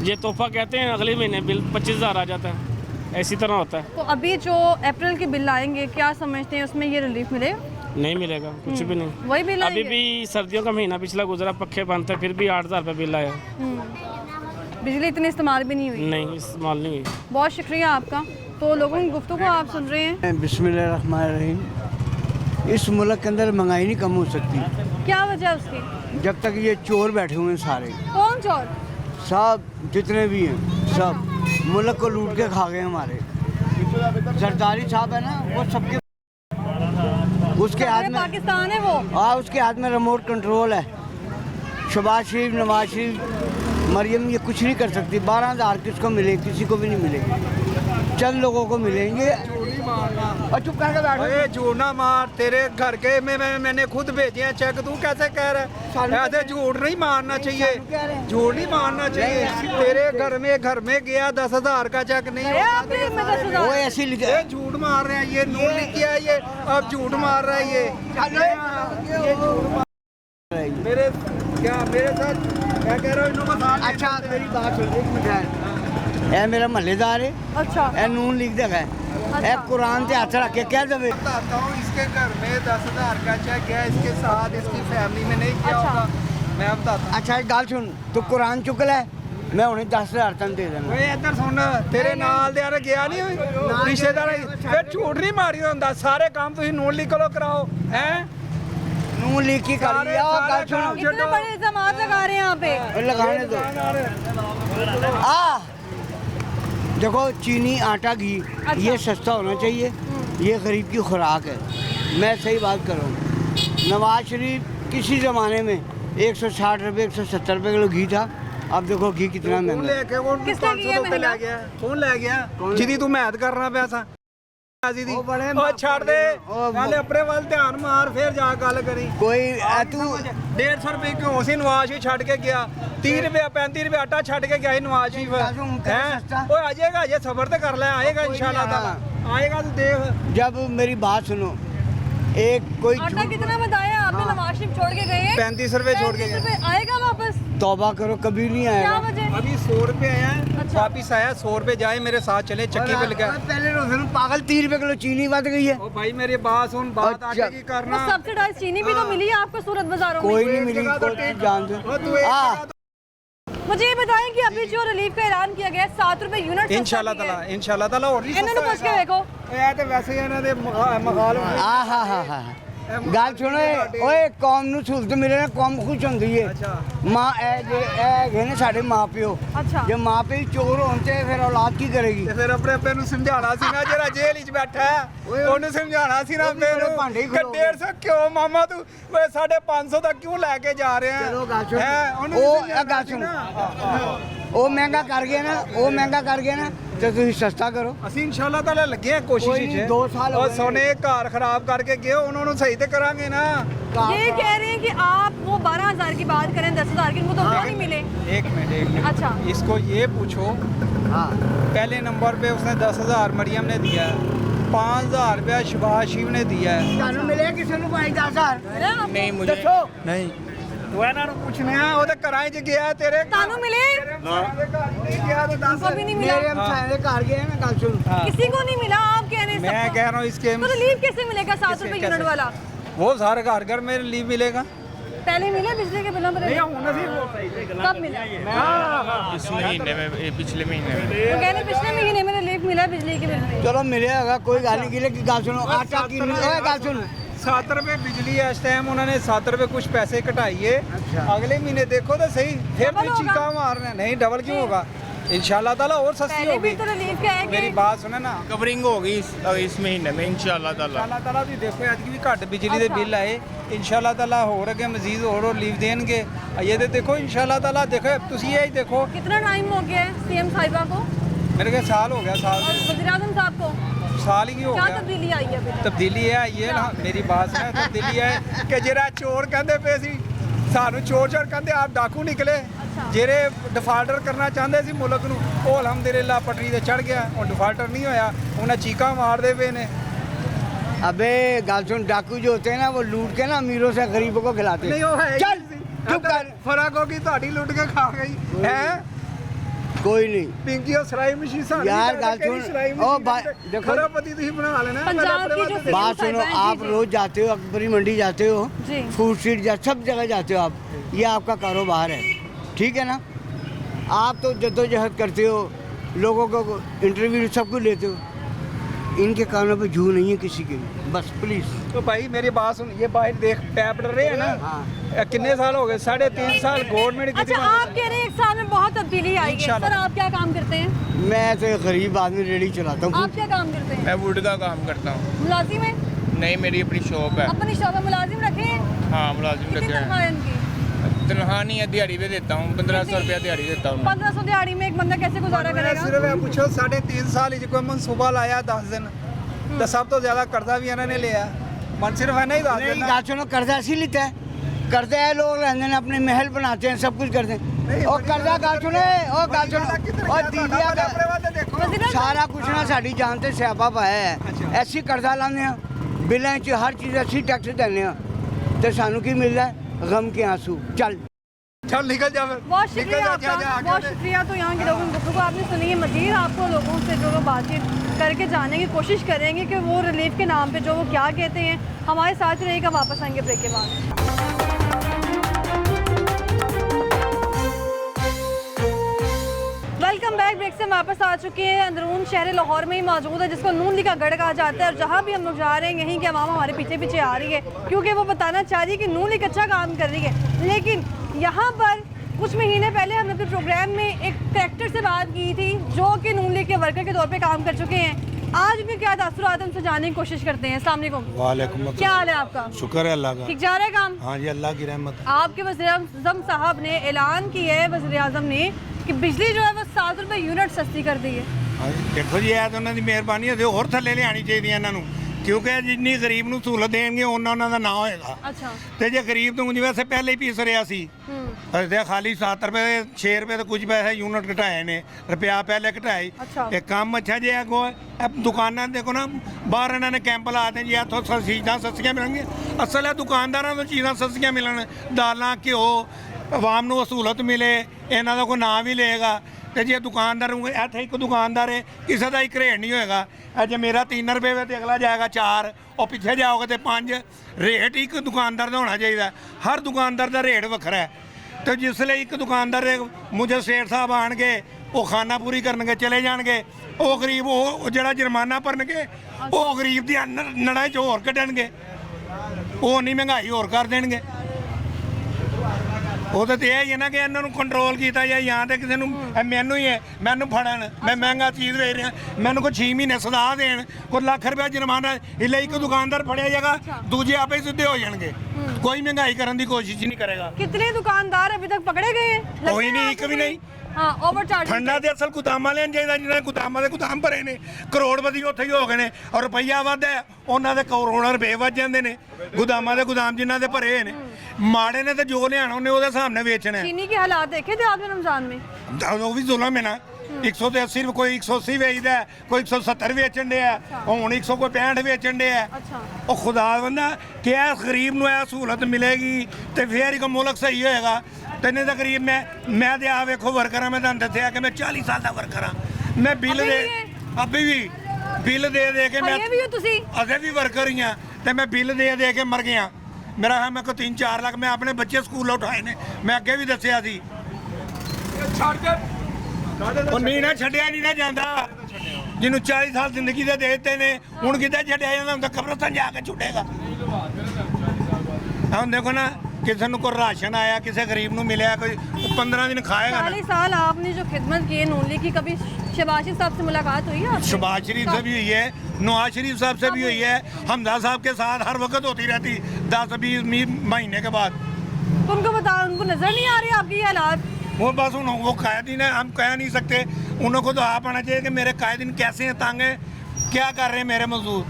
ये तोहफा कहते हैं, अगले महीने बिल 25,000 आ जाता है, ऐसी तरह होता है। तो अभी जो अप्रैल के बिल आएंगे, क्या समझते हैं उसमें ये रिलीफ मिलेगा? नहीं मिलेगा, कुछ भी नहीं। वही बिल अभी आएंगे? भी सर्दियों का महीना पिछला गुजरा, पक्के बंद थे, फिर भी 8,000 रुपये बिल आया। बिजली इतनी इस्तेमाल भी नहीं हुई। नहीं इस्तेमाल नहीं हुई। बहुत शुक्रिया आपका। तो लोगों की गुफ्तगू को आप सुन रहे हैं। बिस्मिल्लाहिर्रहमानिर्रहीम। इस मुल्क के अंदर महंगाई नहीं कम हो सकती क्या वजह है उसकी? जब तक ये चोर बैठे हुए हैं सारे, कौन चोर? सब जितने भी हैं सब मुल्क को लूट के खा गए हमारे। सरदारी साहब है ना, वो उसके हाथ में पाकिस्तान है वो। हाँ, उसके हाथ में रिमोट कंट्रोल है। शहबाज शरीफ, नवाज शरीफ, मरियम ये कुछ नहीं कर सकती। 12,000 किसको मिले? किसी को भी नहीं मिलेगी, चंद लोगों को मिलेंगे। और चुप करके बैठो। झूठ ना मार, तेरे घर के में मैंने खुद भेजे हैं चेक, तू कैसे कह रहा है? ऐसे झूठ नहीं मारना चाहिए, झूठ नहीं मारना चाहिए। तेरे घर में गया 10,000 का चेक नहीं वो ऐसे लिखा ये झूठ मार रहे हैं, ये नून लिख किया है, ये अब झूठ मार रहा है ये झूठ मार मेरे साथ क्या कह रहा हूँ? अच्छा मेरी बात सुन, एक मिनट। ए मेरा महल्लेदार है। अच्छा। ए नून लिख देगा। ए कुरान से हाथ रख के क्या दबे? बताता हूँ, इसके घर में 10,000 का चेक है, इसके साथ इसकी फैमिली में नहीं किया होगा। मैं बताता हूँ। अच्छा एक गल सुन, तू कुरान चुक ले, मैं उन्हें 10,000 तन दे देना। ਓਏ ਇੱਧਰ ਸੁਣ, ਤੇਰੇ ਨਾਲ ਦੇ ਯਾਰ ਗਿਆ ਨਹੀਂ ਹੋਈ ਰਿਸ਼ਤੇਦਾਰ ਫਿਰ ਝੂਠ ਨਹੀਂ ਮਾਰੀ ਹੁੰਦਾ। ਸਾਰੇ ਕੰਮ ਤੁਸੀਂ ਨੋਟ ਲਿਖ ਲੋ ਕਰਾਓ ਹੈ नून लिख के कर लिया। गल सुनो, इतने बड़े इल्जाम लगा रहे हैं यहाँ पे। लगाने दो। देखो चीनी, आटा, घी ये सस्ता होना चाहिए, ये गरीब की खुराक है। मैं सही बात करूँ, नवाज शरीफ किसी ज़माने में 160 रुपये 170 रुपये किलो घी था, अब देखो घी कितना महंगा है। किसने किया महंगा? कौन ले गया जिदी तू मैद करना पैसा ਛੱਡ ਦੇ ਨਾਲੇ ਆਪਣੇ ਵੱਲ ਧਿਆਨ ਮਾਰ, ਫਿਰ ਜਾ ਗੱਲ ਕਰੀ। कोई तू 150 ਰੁਪਏ ਕਿਉਂ ਸੀ ਨਵਾਜ਼ ਵੀ ਛੱਡ ਕੇ ਗਿਆ, 30 ਰੁਪਏ 35 ਰੁਪਏ ਆਟਾ ਛੱਡ ਕੇ ਗਿਆ ਸੀ ਨਵਾਜ਼ ਵੀ। ਓਏ ਆ ਜਾਏਗਾ, ਜੇ ਸਬਰ ਤੇ कर ले, आएगा इंशाल्लाह ताला, आएगा तू देख। जब मेरी बात सुनो, एक कोई आटा कितना बताया आपने? नवाज शरीफ छोड़ के गए 35 रुपए छोड़ के गए। आएगा वापस? तौबा करो, कभी नहीं क्या आएगा। वजह? अभी 100 रुपए आया है, वापिस आया 100 रुपए, जाए मेरे साथ चले चक्की पे लगा। पहले रोज पागल 30 रुपए किलो चीनी बढ़ गई है। ओ भाई मेरी बात सुन, बात आगे की करना। सब्सिडाइज चीनी भी तो मिली है आपको सूरत बाजारों में। कोई नहीं मिली, कोई जान दो। मुझे ये बताएं कि अभी जो रिलीफ का ऐलान किया गया 7 रुपए यूनिट इंशाल्लाह ताला और नहीं इन्होंने पूछ के देखो। ਇਹ ਤੇ ਵੈਸੇ ਹੀ ਇਹਨਾਂ ਦੇ ਮਖਾਲ गल सुनो, ओए कौम नूं सहूलत मिले ना, कौम खुश होंदी है। मां ए ने साडे मां प्यो, जे मां प्यो चोर होण ते फिर औलाद की करेगी? ਫਿਰ ਆਪਣੇ ਨੂੰ ਸਮਝਾਣਾ ਸੀ ਨਾ, ਜਿਹੜਾ ਜੇਲ੍ਹ ਵਿੱਚ ਬੈਠਾ ਹੈ ਉਹਨੂੰ ਸਮਝਾਣਾ ਸੀ ਨਾ ਆਪਣੇ ਨੂੰ ਕਿ 150 ਕਿਉਂ ਮਾਮਾ ਤੂੰ 550 ਦਾ ਕਿਉਂ ਲੈ ਕੇ ਜਾ ਰਿਹਾ ਹੈ? ਉਹ ਗੱਲ ਸੁਣ, ਉਹ ਮਹਿੰਗਾ ਕਰ ਗਿਆ ਨਾ, ਉਹ ਮਹਿੰਗਾ ਕਰ ਗਿਆ ਨਾ, ਤੇ ਤੁਸੀਂ ਸਸਤਾ ਕਰੋ। ਅਸੀਂ ਇਨਸ਼ਾਅੱਲਾ ਤਾਲਾ ਲੱਗੇ ਆ ਕੋਸ਼ਿਸ਼ ਵਿੱਚ। 2 साल ਉਹ ਸੋਨੇ ਘਰ ਖਰਾਬ ਕਰਕੇ ਗਏ, ਉਹਨਾਂ ਨੂੰ ਸਹੀ ਤੇ ਕਰਾਂਗੇ ਨਾ। ये कह रहे हैं कि आप वो 12,000 की बात करें, 10,000 की, उनको तो वो नहीं मिले। एक मिनट अच्छा, इसको ये पूछो, पहले नंबर पे उसने 10,000 मरियम ने दिया है, 5,000 रुपया शहबाज शरीफ ने दिया है। ਤੁਹਾਨੂੰ ਮਿਲੇ ਕਿਸੇ ਨੂੰ 5-10,000? नहीं मुझे नहीं, ਤੂੰ ਇਹਨਾਂ ਨੂੰ ਪੁੱਛਣਾ, ਉਹ ਤੇ ਘਰਾਂ 'ਚ ਗਿਆ ਤੇਰੇ। तानू मिले? उनको भी नहीं मिला। मेरे हमसाये के घर गए ना, गल सुन। किसी को नहीं मिला, आप कह रहे हैं मैं सबको। कह रहा हूँ इसके तो रिलीफ कैसे मिलेगा 7 रुपए यूनिट वाला? वो सारे घर में रिलीफ मिलेगा। पहले मिले बिजली के बिलों पर? कब मिला? इस महीने में, पिछले महीने में। तो कह रहे पिछले महीने में रिलीफ मिला बिजली के बिल में। चलो मिलेगा, कोई गल नहीं। की गल सुनो, आटा की गल सुन, 7 रुपए बिजली है इस टाइम, उन्होंने 7 रुपए कुछ पैसे घटाइए। अगले महीने देखो तो सही, फिर डबल भी चीका मारना। नहीं डबल क्यों होगा, इंशाल्लाह ताला और सस्ती पहले होगी। भी तो रिलीफ क्या है मेरी कि बात सुने ना, कवरिंग होगी इस महीने में इंशाल्लाह ताला। इंशाल्लाह ताला भी देखो आज भी घट बिजली के बिल आए, इंशाल्लाह ताला होर अगे मजीद और रिलीफ देंगे। ये तो देखो इंशाल्लाह ताला, देखो तुसी यही देखो कितना टाइम हो गया है सीएम साहिबा को? मेरे के साल हो गया, साल और वज़ीर-ए-आज़म साहब को साल ही हो क्या गया। तब्दीली आई है अभी? तब्दीली है ये ना, मेरी बात सुने, तब्दीली है कि जेरा चोर कहते पे सी सानू चोर कहते आप डाकू निकले, जेरे डिफाल्टर करना चाहते सी मुल्क नू, वो अलहमदुलिल्लाह पटरी ते चढ़ गया, और डिफाल्टर नहीं होया, उन्हें चीका मारते पे ने। अबे गल सुन, डाकू जो होते हैं ना, वो लूट के ना अमीरों से गरीबों को खिलाते नहीं वो है चल चुप कर। फर्क होगी ਤੁਹਾਡੀ लुट के खा गई है। कोई नहीं पिंकी और सराई मशीन सारी यार गल सुन, ओ देखो खरबपति तुम बना लेना। पंजाब की जो बात सुनो, आप रोज जाते हो, अकबरी मंडी जाते हो, फूड स्ट्रीट सब जगह जाते हो आप, ये आपका कारोबार है, ठीक है ना? आप तो जद्दोजहद करते हो, लोगों को इंटरव्यू सब कुछ लेते हो, इनके कानों पे जू नहीं है किसी के, बस प्लीज। तो भाई मेरी बात सुन, ये बाहर देख पैप डर रहे हैं ना, कितने साल हो गए, 3.5 साल गवर्नमेंट। अच्छा, आप कह रहे हैं 1 साल में बहुत तब्दीली आई है। सर आप क्या काम करते हैं? मैं तो गरीब आदमी रेडी चलाता हूँ। आप क्या काम करते हैं? मैं वुड का काम करता हूँ। मुलाजिम है? नहीं मेरी अपनी शॉप है। अपनी शॉप में मुलाजिम रखे हैं? हाँ मुलाजिम कितनी रखे हैं। तनख्वाह है इनकी? तनख्वाह नहीं है, दिहाड़ी पे देता हूँ, 1500 रुपया दिहाड़ी देता हूँ। 1500 दिहाड़ी में एक बंदा कैसे गुजारा करेगा? सिर्फ ਇਹ ਪੁੱਛੋ 3.5 ਸਾਲ ਵਿੱਚ ਕੋਈ ਮਨਸੂਬਾ ਲਾਇਆ 10 ਦਿਨ ਤੇ ਸਭ ਤੋਂ ਜ਼ਿਆਦਾ ਕਰਜ਼ਾ ਵੀ ਇਹਨਾਂ ਨੇ ਲਿਆ। ਮਨ ਸਿਰਫ ਇਹਨਾਂ ਹੀ ਦੱਸ नहीं ਦਿੰਦਾ। गाछों में कर्जा ऐसी लेता है, करते हैं लोग रहने ने अपने महल बनाते हैं, सब कुछ करते हैं। और कर्जा गाछों ने और गाछों और दीदिया का सारा कुछ ना साड़ी जानते स्यापा पाया है। ऐसी कर्जा लाने बिलों च हर चीज़ ऐसी टैक्स देने तो सानू की मिल रहा है? गम के आंसू। चल चल निकल जा फिर। बहुत शुक्रिया आपका, बहुत शुक्रिया। तो यहाँ के लोगों को आपने सुनी है। मजीद आपको लोगों से जो वो बातचीत करके जानने की कोशिश करेंगे कि वो रिलीफ के नाम पे जो वो क्या कहते हैं। हमारे साथ रहिएगा, वापस आएंगे ब्रेक के बाद। Welcome back. ब्रेक से हम वापस आ चुके हैं। अंदरून शहर लाहौर में ही मौजूद है, जिसको नून ली का गढ़ कहा जाता है। और जहाँ भी हम लोग जा रहे हैं यहीं की आवाम हमारे पीछे पीछे आ रही है, क्योंकि वो बताना चाह रही है कि नून लीग अच्छा काम कर रही है। लेकिन यहाँ पर कुछ महीने पहले हमने अपने प्रोग्राम में एक करेक्टर से बात की थी जो कि नून लीग के वर्कर के तौर पे काम कर चुके हैं। आज भी क्या तासुरात उनसे जानने की कोशिश करते हैं। अस्सलाम वालेकुम। वालेकुम। क्या हाल है आपका? शुक्र है अल्लाह का। ठीक जा रहा है काम? हाँ जी, अल्लाह की रहमत। आपके वज़ीर-ए-आज़म साहब ने ऐलान किया है, वज़ीर-ए-आज़म ने, कि बिजली जो है वो 7 रुपये यूनिट सस्ती कर दी है। देखो जी, ਇਹ ਤਾਂ ਉਹਨਾਂ ਦੀ ਮਿਹਰਬਾਨੀ ਹੈ, ਹੋਰ ਥੱਲੇ ਲਿਆਣੀ ਚਾਹੀਦੀ ਹੈ ਇਹਨਾਂ ਨੂੰ, ਕਿਉਂਕਿ ਜਿੰਨੀ ਗਰੀਬ ਨੂੰ ਸਹੂਲਤ ਦੇਣਗੇ ਉਹਨਾਂ ਦਾ ਨਾਂ ਹੋਏਗਾ। ਅੱਛਾ। ਤੇ ਜੇ ਗਰੀਬ ਨੂੰ ਜਿਵੇਂ ਅਸੀਂ ਪਹਿਲੇ ਹੀ ਪੀਸ ਰਿਹਾ ਸੀ, ਤੇ ਖਾਲੀ 7 ਰੁਪਏ 6 ਰੁਪਏ ਤੇ ਕੁਝ ਪੈਸੇ ਯੂਨਿਟ ਘਟਾਏ ਨੇ, ਰੁਪਿਆ ਪਹਿਲੇ ਘਟਾਏ। ਇਹ ਕੰਮ ਅੱਛਾ ਜੇ ਅੱਗੋਂ ਦੁਕਾਨਾਂ ਦੇਖੋ ਨਾ, ਬਾਹਰ ਇਹਨਾਂ ਨੇ ਕੈਂਪ ਲਾ ਦੇ ਜੀ, ਇੱਥੋਂ ਚੀਜ਼ਾਂ ਸਸਤੀਆਂ ਮਿਲਣਗੀਆਂ। ਅਸਲ ਹੈ ਦੁਕਾਨਦਾਰਾਂ ਤੋਂ ਚੀਜ਼ਾਂ ਸਸਤੀਆਂ ਮਿਲਣ, ਦਾਲਾਂ ਘਿਓ ਆਵਾਮ ਨੂੰ ਸਹੂਲਤ ਮਿਲੇ, ਇਹਨਾਂ ਦਾ ਕੋਈ ਨਾਂ ਵੀ ਲਏਗਾ। ਤੇ ਜੇ ਦੁਕਾਨਦਾਰ ਨੂੰ ਇੱਥੇ ਇੱਕ ਦੁਕਾਨਦਾਰ ਹੈ, ਕਿਸੇ ਦਾ ਇੱਕ ਰੇਟ ਨਹੀਂ ਹੋਏਗਾ। ਜੇ ਮੇਰਾ 3 ਰੁਪਏ ਤੇ ਅਗਲਾ ਜਾਏਗਾ 4, ਉਹ ਪਿੱਛੇ ਜਾਓਗੇ ਤੇ 5। ਰੇਟ ਇੱਕ ਦੁਕਾਨਦਾਰ ਦਾ ਹੋਣਾ ਚਾਹੀਦਾ। ਹਰ ਦੁਕਾਨਦਾਰ ਦਾ ਰੇਟ ਵੱਖਰਾ ਹੈ। ਤੇ ਜਿਸ ਲਈ ਇੱਕ ਦੁਕਾਨਦਾਰ ਦੇ ਮੁਝੇ ਸੇਠ ਸਾਹਿਬ ਆਣਗੇ, ਉਹ ਖਾਨਾ ਪੂਰੀ ਕਰਨਗੇ, ਚਲੇ ਜਾਣਗੇ। ਉਹ ਗਰੀਬ ਉਹ ਜਿਹੜਾ ਜੁਰਮਾਨਾ ਭਰਨਗੇ, ਉਹ ਗਰੀਬ ਦੀ ਨੜਾਂ 'ਚ ਹੋਰ ਕੱਢਣਗੇ, ਉਹ ਨਹੀਂ ਮਹਿੰਗਾਈ ਹੋਰ ਕਰ ਦੇਣਗੇ। ਉਹ ਤਾਂ ਇਹ ਹੀ ਹੈ ਨਾ ਕਿ ਇਹਨਾਂ ਨੂੰ ਕੰਟਰੋਲ ਕੀਤਾ ਜਾਏ, ਜਾਂ ਤੇ ਕਿਸੇ ਨੂੰ ਮੈਨੂੰ ਹੀ ਹੈ, ਮੈਨੂੰ ਫੜਨ, ਮੈਂ ਮਹਿੰਗਾ ਚੀਜ਼ ਵੇਚ ਰਿਹਾ, ਮੈਨੂੰ ਕੋਈ 6 ਮਹੀਨੇ ਸਜ਼ਾ ਦੇਣ, ਕੋਈ ਲੱਖ ਰੁਪਏ ਜੁਰਮਾਨਾ। ਇਲੇ ਇੱਕ ਦੁਕਾਨਦਾਰ ਫੜਿਆ ਜਾਏਗਾ, ਦੂਜੇ ਆਪੇ ਸਿੱਧੇ ਹੋ ਜਾਣਗੇ। ਕੋਈ ਮਹਿੰਗਾਈ ਕਰਨ ਦੀ ਕੋਸ਼ਿਸ਼ ਨਹੀਂ ਕਰੇਗਾ। कितने दुकानदार अभी तक पकड़े गए हैं? ਕੋਈ ਨਹੀਂ, ਇੱਕ ਵੀ ਨਹੀਂ। हाँ, ओवरचार्ज। ਫੰਡਾਂ ਦੇ ਅਸਲ ਗੁਦਾਮਾਂ ਲੈਣ ਚਾਹੀਦਾ, ਜਿਹਨਾਂ ਨੇ ਗੁਦਾਮਾਂ ਦੇ ਗੁਦਾਮ ਭਰੇ ਨੇ, ਕਰੋੜਪਤੀ ਉੱਥੇ ਹੀ ਹੋ ਗਏ ਨੇ। ਔਰ ਰੁਪਈਆ ਵੱਧ ਹੈ, ਉਹਨਾਂ ਦੇ ਕਰੋੜਾਂ ਰੁਪਏ ਵੱਜ ਜਾਂਦੇ ਨੇ। ਗੁਦਾਮਾਂ ਦੇ ਗੁਦਾਮ ਜਿਨ੍ਹਾਂ ਦੇ ਭਰੇ ਨੇ, ਮਾੜੇ ਨੇ ਤੇ ਜੋ ਲਿਆਣਾ ਉਹਨੇ ਉਹਦੇ ਹਿਸਾਬ ਨਾਲ ਵੇਚਣਾ। चीनी के हालात देखे थे आपने रमजान में? ਉਹ ਵੀ ਜ਼ੁਲਮ ਹੈ ਨਾ। 180 ਰੁਪਏ ਕੋਈ 180 ਵੇਚਦਾ, ਕੋਈ 170 ਵੇਚਣ ਡਿਆ, ਹੁਣ 100 ਕੋਈ 65 ਵੇਚਣ ਡਿਆ। ਉਹ ਖੁਦਾ ਬੰਦਾ ਕਿ ਇਸ ਗਰੀਬ ਨੂੰ ਇਹ ਸਹੂਲਤ ਮਿਲੇਗੀ ਤੇ ਫੇਰ ਹੀ ਮੁਲਕ ਸਹੀ ਹੋਏਗਾ। ਤੇ ਨਹੀਂ ਤਾਂ ਗਰੀਬ ਮੈਂ ਤੇ ਆ ਵੇਖੋ ਵਰਕਰਾਂ, ਮੈਂ ਤੁਹਾਨੂੰ ਦੱਸਿਆ ਕਿ ਮੈਂ 40 ਸਾਲ ਦਾ ਵਰਕਰ ਹਾਂ। ਮੈਂ ਬਿੱਲ ਦੇ ਅਭੀ ਵੀ ਬਿੱਲ ਦੇ ਕੇ ਮੈਂ ਅਜੇ ਵੀ ਵਰਕਰ ਹੀ ਹਾਂ, ਤੇ ਮੈਂ ਬਿੱਲ ਦੇ ਕੇ ਮਰ ਗਿਆ। ਮੇਰਾ ਹੈ ਮੇਰੇ ਕੋਲ 3-4 ਲੱਖ, ਮੈਂ ਆਪਣੇ ਬੱਚੇ ਸਕੂਲ ਉਠਾਏ ਨੇ, ਮੈਂ ਅੱਗੇ ਵੀ ਦੱਸਿਆ ਸੀ। ਉਹ ਨਹੀਂ ਨਾ ਛੱਡਿਆ ਨਹੀਂ ਨਾ ਜਾਂਦਾ, ਜਿਹਨੂੰ 40 ਸਾਲ ਜ਼ਿੰਦਗੀ ਦੇ ਦਿੱਤੇ ਨੇ, ਹੁਣ ਕਿੱਦਾਂ ਛੱਡਿਆ ਜਾਂਦਾ ਹੁੰਦਾ? ਕਬਰਸਤਾਨ ਜਾ ਕੇ ਛੁੱਟੇਗਾ। ਹੁਣ ਦੇਖੋ ਨਾ, ਕਿਸੇ ਨੂੰ ਕੋਈ ਰਾਸ਼ਨ ਆਇਆ, ਕਿਸੇ ਗਰੀਬ ਨੂੰ ਮਿਲਿਆ, ਕੋਈ 15 दिन खाएगा ना। 40 साल आपने जो खिदमत की है नून लीग की, कभी शहबाज शरीफ साहब से मुलाकात हुई है? शहबाज शरीफ से भी हुई है, नवाज शरीफ साहब से भी हुई है, हमजा साहब के साथ हर वक्त होती रहती 10-20 महीने के बाद। तो उनको उनको नजर नहीं आ रही आपकी हालात? वो बस वो कायदीन है, हम कह नहीं सकते। उनको तो आप आना चाहिए कि मेरे कायदीन कैसे हैं, तंग हैं, क्या कर रहे हैं मेरे मजदूर,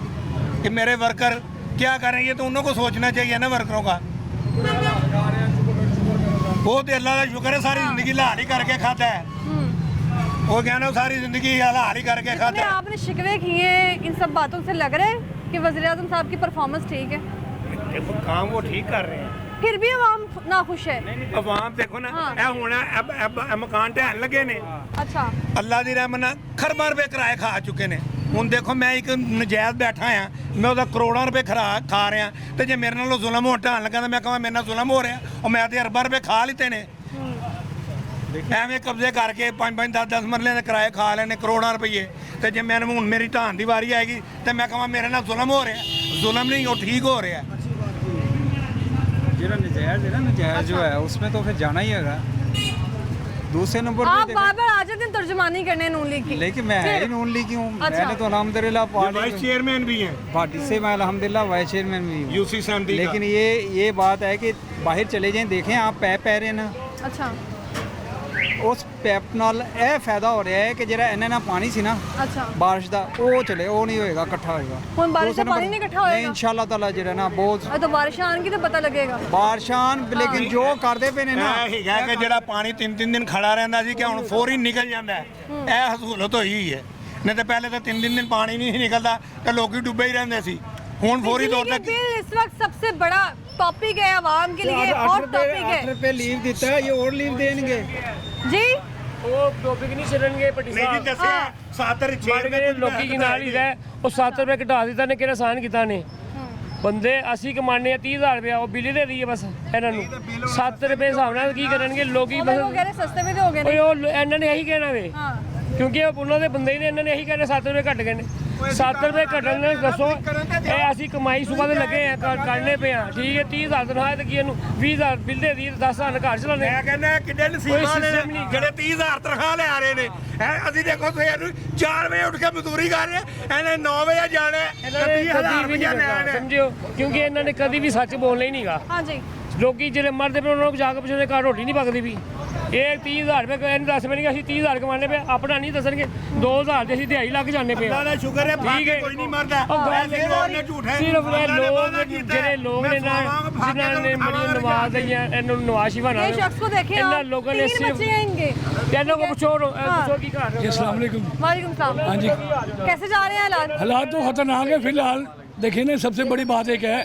कि मेरे वर्कर क्या कर रहे हैं। ये तो उनको सोचना चाहिए ना वर्करों का। वो तो अल्लाह का शुक्र है, सारी जिंदगी लाल ही करके खाता है। वो क्या ना, सारी जिंदगी लाल ही करके खाता है। आपने शिकवे किए इन सब बातों से लग रहा है कि वज़ीर-ए-आज़म साहब की परफॉर्मेंस ठीक है? देखो काम वो ठीक कर रहे हैं, फिर भी अवाम नाखुश है। अवाम देखो ना, होना अब मकान ढहन लगे ने। अच्छा। अल्लाह दी रहमत नाल खरबां रुपए किराए खा चुके ने। ਹੁਣ ਦੇਖੋ ਮੈਂ ਇੱਕ ਨਜਾਇਜ਼ ਬੈਠਾ ਆ, ਮੈਂ ਉਹਦਾ ਕਰੋੜਾਂ ਰੁਪਏ ਖਾ ਰਿਹਾ, ਤੇ ਜੇ ਮੇਰੇ ਨਾਲ ਜ਼ੁਲਮ ਹੋ ਢਾਣ ਲੱਗਾ ਤਾਂ ਮੈਂ ਕਹਾਂ ਮੇਰੇ ਨਾਲ ਜ਼ੁਲਮ ਹੋ ਰਿਹਾ, ਉਹ ਮੈਂ ਤੇ ਅਰਬਾਂ ਰੁਪਏ ਖਾ ਲਿੱਤੇ ਨੇ। ਐਵੇਂ ਕਬਜ਼ੇ ਕਰਕੇ 5-5 10-10 ਮਰਲੇ ਦੇ ਕਿਰਾਏ ਖਾ ਲੈਣੇ ਕਰੋੜਾਂ ਰੁਪਏ। ਤੇ ਜੇ ਮੈਨੂੰ ਹੁਣ ਮੇਰੀ ਢਾਣ ਦੀ ਵਾਰੀ ਆਏਗੀ ਤੇ ਮੈਂ ਕਹਾਂ ਮੇਰੇ ਨਾਲ ਜ਼ੁਲਮ ਹੋ ਰਿਹਾ, ਜ਼ੁਲਮ नहीं, वो ठीक हो रहा है। ਜਿਹੜਾ ਨਜਾਇਜ਼ ਹੈ ਨਾ, ਨਜਾਇਜ਼ ਜੋ ਹੈ उसमें तो फिर जाना ही होगा। दूसरे नंबर आप पे बार बार आ जाते हैं तर्जुमानी करने नून लीग की, लेकिन मैं है ही नून लीग की हूँ। अच्छा। मैंने तो अल्हम्दुलिल्लाह वाइस चेयरमैन भी हैं पार्टी से मैं अल्हम्दुलिल्लाह वाइस चेयरमैन भी हूँ यूसी सैमडी का। लेकिन ये बात है कि बाहर चले जाएं, देखें आप पैप पै रहे ना, अच्छा उस पैप नाल ਇਹ फायदा हो रहा है कि ਜਿਹੜਾ ਇਹਨਾਂ ਨਾਲ ਪਾਣੀ ਸੀ ਨਾ अच्छा ਬਾਰਿਸ਼ ਦਾ ਉਹ ਚਲੇ, ਉਹ ਨਹੀਂ ਹੋਏਗਾ ਇਕੱਠਾ ਹੋਏਗਾ। ਹੁਣ ਬਾਰਿਸ਼ ਦਾ ਪਾਣੀ ਨਹੀਂ ਇਕੱਠਾ ਹੋਏਗਾ? ਨਹੀਂ ਇਨਸ਼ਾਅੱਲਾ ਤਾਲਾ ਜਿਹੜਾ ਨਾ ਬਹੁਤ तो बारिश आने की तो पता लगेगा। ਬਾਰਿਸ਼ਾਂ ਲੇਕਿਨ ਜੋ ਕਰਦੇ ਪਏ ਨੇ ਨਾ ਇਹ ਹੈਗਾ ਕਿ ਜਿਹੜਾ ਪਾਣੀ 3-3 ਦਿਨ ਖੜਾ ਰਹਿੰਦਾ ਸੀ ਕਿ ਹੁਣ ਫੌਰੀ ਨਿਕਲ ਜਾਂਦਾ ਹੈ। ਇਹ ਸਹੂਲਤ ਹੋਈ ਹੈ, ਨਹੀਂ ਤਾਂ ਪਹਿਲੇ ਤਾਂ 3 ਦਿਨ ਪਾਣੀ ਨਹੀਂ ਸੀ ਨਿਕਲਦਾ ਤੇ ਲੋਕੀ ਡੁੱਬੇ ਹੀ ਰਹਿੰਦੇ ਸੀ। ਹੁਣ ਫੌਰੀ ਤੌਰ बिजली ਤੇ के बिल इस वक्त सबसे बड़ा टॉपिक है आवाम के लिए, हॉट टॉपिक है। 8 रुपए लीव ਦਿੱਤਾ ਹੈ, ये और लीव देंगे जी ਉਹ ਟੌਪਿਕ ਨਹੀਂ ਛੱਡਣਗੇ ਪੱਟੀ ਨਹੀਂ ਜੀ ਸਾਹਿਬ। ਦੱਸਿਆ 7 6 ਲੋਕੀ ਕੀ ਨਾਲ ਹੀ ਰਹਿ ਉਹ 7 ਰੁਪਏ ਘਟਾ ਦਿੱਤਾ ਨੇ, ਕਿਹੜਾ ਆਸਾਨ ਕੀਤਾ ਨੇ। ਬੰਦੇ ਅਸੀਂ ਕਮਾਉਂਦੇ ਆ 30,000 ਰੁਪਏ, ਉਹ ਬਿੱਲ ਦੇ ਦਈਏ ਬਸ ਇਹਨਾਂ ਨੂੰ 7 ਰੁਪਏ ਹਿਸਾਬ ਨਾਲ ਕੀ ਕਰਨਗੇ ਲੋਕੀ वो ਬਸ। कह रहे सस्ते में तो हो गए ਓਏ नहीं। ਉਹ ਇਹਨਾਂ ਨੇ ਇਹੀ ਕਹਿਣਾ ਵੇ, हाँ ਕਿਉਂਕਿ ਉਹ ਉਹਨਾਂ ਦੇ ਬੰਦੇ ਹੀ ਨੇ, ਇਹਨਾਂ ਨੇ ਇਹੀ ਕਹਿਣਾ 7 ਰੁਪਏ ਘਟ ਗਏ ਨੇ। 7 ਰੁਪਏ ਘਟਣ ਨੇ ਦੱਸੋ, ਇਹ ਅਸੀਂ ਕਮਾਈ ਸੁਬਾ ਦੇ ਲੱਗੇ ਆ ਕਰਨੇ ਪਏ ਆ, ਠੀਕ ਹੈ 30,000 ਤਨਖਾਹ ਤੇ ਕੀ ਇਹਨੂੰ 20,000 ਬਿੱਲ ਦੇ ਦੀ 10,000 ਘਰ ਚਲਾਉਣੇ। ਮੈਂ ਕਹਿੰਦਾ ਕਿੰਨੇ ਨਸੀਬਾਂ ਨੇ ਜਿਹੜੇ 30,000 ਤਨਖਾਹ ਲੈ ਆ ਰਹੇ ਨੇ। ਅਸੀਂ ਦੇਖੋ ਸਵੇਰ ਨੂੰ 4 ਵਜੇ ਉੱਠ ਕੇ ਮਜ਼ਦੂਰੀ ਕਰ ਰਹੇ, ਇਹਨੇ 9 ਵਜੇ ਜਾਣਾ ਇਹਨਾਂ ਨੇ ਕਦੀ ਵੀ ਨਹੀਂ ਕਰਨਾ, ਸਮਝਿਓ, ਕਿਉਂਕਿ ਇਹਨਾਂ ਨੇ ਕਦੀ ਵੀ ਸੱਚ ਬੋਲਣਾ ਹੀ ਨਹੀਂਗਾ। हाँ जी ਲੋਕੀ ਜਿਹੜੇ ਮਰਦੇ ਪਏ ਉਹਨਾਂ ਨੂੰ ਜਾ ਕੇ ਪੁੱਛਦੇ ਘਰ ਰੋਟੀ ਨਹੀਂ ਪੱਕਦੀ ਵੀ। ਇਹ 30,000 ਰੁਪਏ ਇਹਨੂੰ ਦੱਸ ਮੈਨੂੰ ਕਿ ਅਸੀਂ 30,000 ਕਮਾਉਂਦੇ ਪਏ, ਆਪਣਾ ਨਹੀਂ ਦੱਸਣਗੇ 2,000 ਦੇ ਅਸੀਂ ਦਿਹਾੜੀ ਲੱਗ ਜਾਂਦੇ ਪਏ। ਅੱਲਾ ਦਾ ਸ਼ੁਕਰ ਹੈ ਬਾਕੀ ਕੋਈ ਨਹੀਂ ਮਰਦਾ। ਸਿਰਫ ਇਹ ਲੋਕ ਜਿਹੜੇ ਲੋਕ ਨੇ ਨਾ ਜਿਨ੍ਹਾਂ ਨੇ ਬੜੀਆਂ ਨਵਾਜ਼ ਦਈਆਂ ਇਹਨਾਂ ਨੂੰ ਨਵਾਜ਼ ਸ਼ਿਵਾਨਾ ये शख्स को देखें ਇਹਨਾਂ आप, ਲੋਕਾਂ ਨੇ 3 ਸਿਰਫ बच्चे हैं इनके। ਇਹਨਾਂ को ਪੁੱਛੋ ਕੀ ਕਰ ਰਹੇ ਹੋ। अस्सलाम वालेकुम। वालेकुम सलाम। हाँ जी। कैसे जा रहे हैं हालात? हालात तो खतरनाक है फिलहाल। देखिए ना, सबसे बड़ी बात एक है,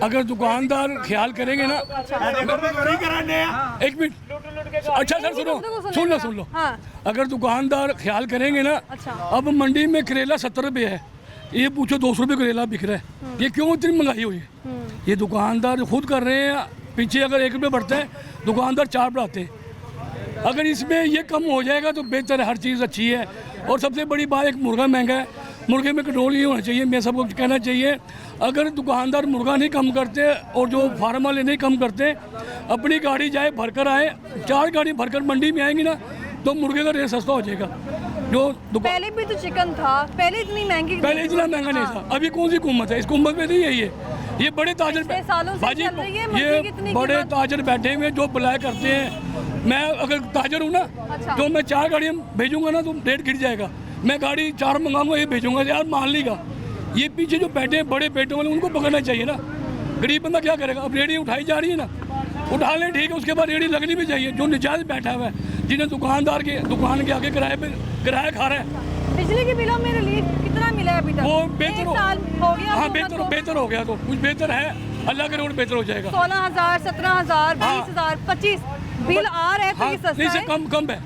अगर दुकानदार ख्याल करेंगे ना। एक मिनट, अच्छा सर सुन लो। हाँ अगर दुकानदार ख्याल करेंगे ना, अच्छा अब मंडी में करेला 70 रुपये है, ये पूछो 200 रुपये करेला बिक रहा है, ये क्यों इतनी महंगाई हुई है? ये दुकानदार खुद कर रहे हैं। पीछे अगर 1 रुपये बढ़ता है, दुकानदार 4 बढ़ाते हैं। अगर इसमें ये कम हो जाएगा तो बेहतर है, हर चीज़ अच्छी है। और सबसे बड़ी बात, एक मुर्गा महंगा है, मुर्गे में कंट्रोल नहीं होना चाहिए। मैं सबको कहना चाहिए, अगर दुकानदार मुर्गा नहीं कम करते और जो फार्म वाले नहीं कम करते, अपनी गाड़ी जाए भरकर आए, 4 गाड़ी भरकर मंडी में आएंगी ना, तो मुर्गे का रेट सस्ता हो जाएगा। जो पहले भी तो चिकन था, पहले इतनी महंगी, पहले इतना महंगा नहीं था। अभी कौन सी हुकूमत है? इस हुकूमत में नहीं है ये बड़े ताजर सालों से चल रही है ये बड़े ताजर बैठे हुए जो बुलाया करते हैं। मैं अगर ताजर हूँ ना, अच्छा। तो मैं 4 गाड़ियाँ भेजूंगा ना तो रेट गिर जाएगा। मैं गाड़ी 4 मंगाऊंगा, ये भेजूंगा यार मान लीगा। ये पीछे जो बैठे हैं बड़े पेटों वाले, उनको पकड़ना चाहिए ना। गरीब बंदा क्या करेगा? अब रेडी उठाई जा रही है ना, उठा लें, ठीक है, उसके बाद रेडी लगनी भी चाहिए। जो निजायज बैठा हुआ है, जिन्हें दुकानदार के दुकान के आगे किराया खा रहा है। बिजली के बिलों में रिलीफ कितना मिला है अभी तक? वो बेहतर 1 साल हो गया। हाँ बेहतर हो गया, तो कुछ बेहतर है, अल्लाह के रोड बेहतर हो जाएगा। 16,000 17,000 20,000 25 बिल आ रहे हैं, तो ये सस्ता नहीं से है। कम है,